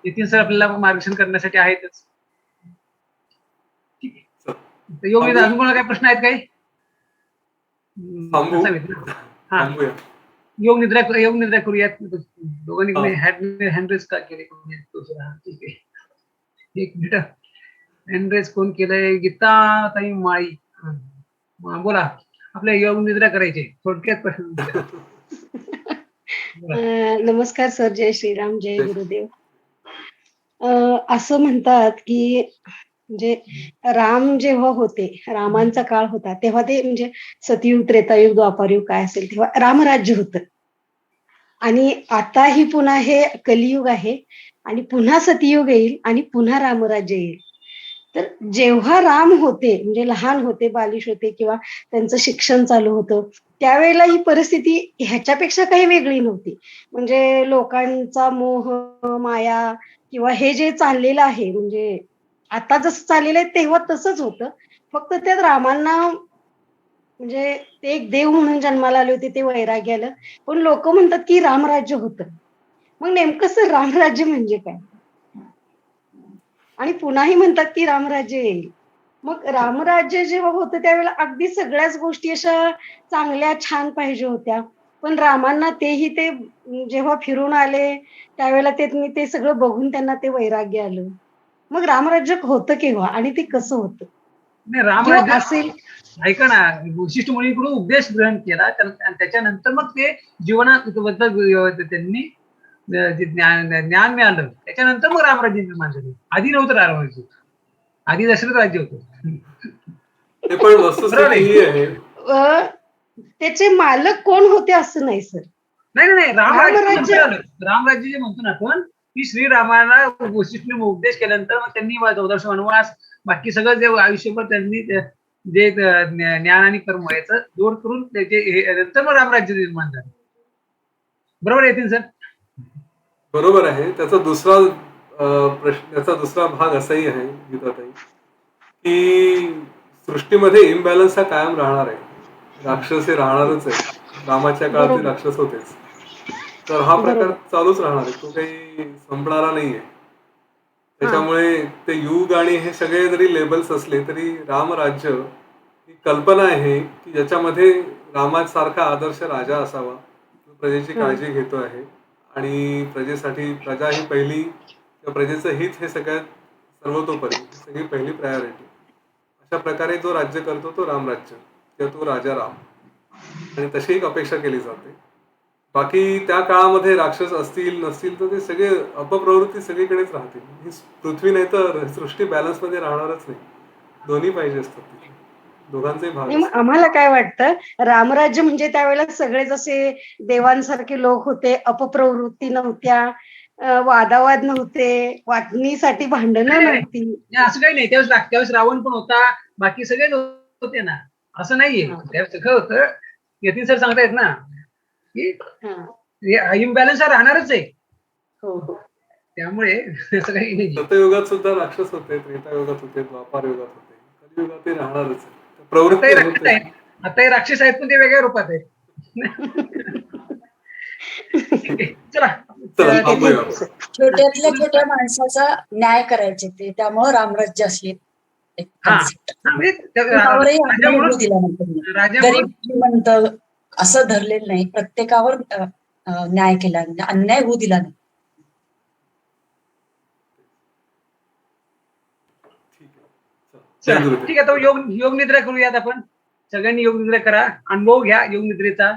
[SPEAKER 1] नितीन सर आपल्याला मार्गदर्शन करण्यासाठी आहेतच. ठीक आहे. योग निद्रा, अजून कोणाला काही प्रश्न आहेत काही? हा, योग निद्रा करूयात. दोघांनी हँडरेस का केले? ठीक आहे, एक मिनिट. हँडरेस कोण केलंय? गीता ताई माळी, बोला. आपल्या योग निद्रा करायचे थोडक्यात प्रश्न.
[SPEAKER 7] नमस्कार सर, जय श्रीराम, जय गुरुदेव. असं म्हणतात की म्हणजे राम जेव्हा होते, रामांचा काळ होता तेव्हा ते म्हणजे सतयुग, त्रेतायुग, द्वापारयुग काय असेल तेव्हा रामराज्य होतं. आणि आताही पुन्हा हे कलियुग आहे आणि पुन्हा सतयुग येईल आणि पुन्हा रामराज्य येईल. तर जेव्हा राम होते म्हणजे लहान होते, बालिश होते किंवा त्यांचं शिक्षण चालू होतं त्यावेळेला ही परिस्थिती ह्याच्यापेक्षा काही वेगळी नव्हती. म्हणजे लोकांचा मोह, माया किंवा हे जे चाललेलं आहे म्हणजे आता जसं चाललेलं आहे तेव्हा तसंच होतं. फक्त त्यात रामांना म्हणजे ते एक देव म्हणून जन्माला आले होते, ते वैराग्य आलं. पण लोक म्हणतात की रामराज्य होतं. मग नेमकं सर रामराज्य म्हणजे काय? आणि पुन्हाही म्हणतात की रामराज्य येईल. मग रामराज्य जेव्हा होतं त्यावेळेला अगदी सगळ्याच गोष्टी अशा चांगल्या छान पाहिजे होत्या. पण रामांना तेही ते जेव्हा फिरून आले त्यावेळेला ते सगळं बघून त्यांना ते वैराग्य आलं. मग रामराज्य होतं केव्हा आणि ते कसं होतं?
[SPEAKER 1] नाही, रामराज्य असेल, ऐका ना, वशिष्ठ मुनीकडून उपदेश ग्रहण केला आणि त्याच्यानंतर मग ते जीवनात बद्दल त्यांनी ज्ञान मिळालं, त्याच्यानंतर मग रामराज्य निर्माण झाले. आधी नव्हतं रामराज्य, आधी दशरथ राज्य होतं.
[SPEAKER 2] ते पण वस्तुस्थिती ही आहे.
[SPEAKER 7] त्याचे मालक कोण होते असं नाही सर.
[SPEAKER 1] नाही, रामराज्य जे म्हणतो ना आपण, की श्रीरामाला वशिष्ठने उपदेश केल्यानंतर मग त्यांनी 14 वनवास, बाकी सगळं जे आयुष्यभर त्यांनी जे ज्ञान आणि कर्म याचं जोड करून त्याचे नंतर मग रामराज्य निर्माण झालं. बरोबर येतील सर?
[SPEAKER 2] बरोबर आहे. त्याचा दुसरा प्रश्न, त्याचा दुसरा भाग असाही आहे गीताताई, की सृष्टीमध्ये इम्बॅलन्स हा कायम राहणार आहे. राक्षस हे राहणारच आहे. रामाच्या काळात ते राक्षस होतेच, तर हा प्रकार चालूच राहणार आहे, तो काही संपणारा नाहीये. त्याच्यामुळे ते युग आणि हे सगळे जरी लेबल्स असले तरी रामराज्य ही कल्पना आहे की ज्याच्यामध्ये रामासारखा आदर्श राजा असावा, जो प्रजेची काळजी घेतो आहे आणि प्रजेसाठी प्रजा ही पहिली, प्रजेचं हित हे सगळ्यात सर्वतोपरी, सगळी पहिली प्रायोरिटी. अशा प्रकारे जो राज्य करतो तो रामराज्य किंवा तो राजा राम, आणि तशी एक अपेक्षा केली जाते. बाकी त्या काळामध्ये राक्षस असतील नसतील तर ते सगळे अपप्रवृत्ती सगळीकडेच राहतील. ही पृथ्वी नाही तर सृष्टी बॅलन्स मध्ये राहणारच नाही. दोन्ही पाहिजे असतात तिथे, दोघांचे भाग.
[SPEAKER 7] आम्हाला काय वाटतं, रामराज्य म्हणजे त्यावेळेला सगळे जसे देवांसारखे लोक होते, अपप्रवृत्ती नव्हत्या, वादावाद नव्हते, वाटणीसाठी भांडणं
[SPEAKER 1] नाही, नाही.
[SPEAKER 7] नव्हती.
[SPEAKER 1] नाही, असं काही नाही. त्यावेळेस रावण पण होता, बाकी सगळेच होते ना. असं नाहीये.
[SPEAKER 7] हा.
[SPEAKER 1] त्यावेळेस सगळं होतं. यतीन सर सांगतायत ना की
[SPEAKER 7] हा.
[SPEAKER 1] इम्बॅलन्स हा राहणारच आहे.
[SPEAKER 7] हो हो.
[SPEAKER 1] त्यामुळे असं काही नाही.
[SPEAKER 2] सतयुगात सुद्धा राक्षस होते, त्रेतायुगात होते, द्वापार युगात होते, कलियुगात ते राहणारच आहे.
[SPEAKER 1] आताही
[SPEAKER 2] प्रवृत्ती
[SPEAKER 1] राक्षस
[SPEAKER 2] होते.
[SPEAKER 1] आहेत. आताही राक्षस आहेत, पण ते वेगळ्या रूपात आहेत. ठीक आहे. चला.
[SPEAKER 2] चला
[SPEAKER 7] ठीक
[SPEAKER 2] थांबूया
[SPEAKER 7] आहे,
[SPEAKER 2] आपण.
[SPEAKER 7] सर.
[SPEAKER 8] छोट्यातल्या छोट्या माणसाचा न्याय करायचे ते, त्यामुळे रामराज्य असली एक
[SPEAKER 1] हा.
[SPEAKER 8] कन्सेप्ट.
[SPEAKER 1] हा, म्हणजे
[SPEAKER 8] कोणावरही अन्याय होऊ
[SPEAKER 1] राजामुळं
[SPEAKER 8] दिला नाही त्यांनी.
[SPEAKER 1] राजामुळं
[SPEAKER 8] गरीब श्रीमंत असं धरलेलं नाही, प्रत्येकावर न्याय केला, अन्याय होऊ दिला नाही.
[SPEAKER 2] ठीक आहे. चला. जय
[SPEAKER 1] चला,
[SPEAKER 2] गुरुदेव.
[SPEAKER 1] ठीक आहे. तर योग योग निद्रा करूयात आपण. सगळ्यांनी योग निद्रा करा, अनुभव घ्या योग निद्रेचा.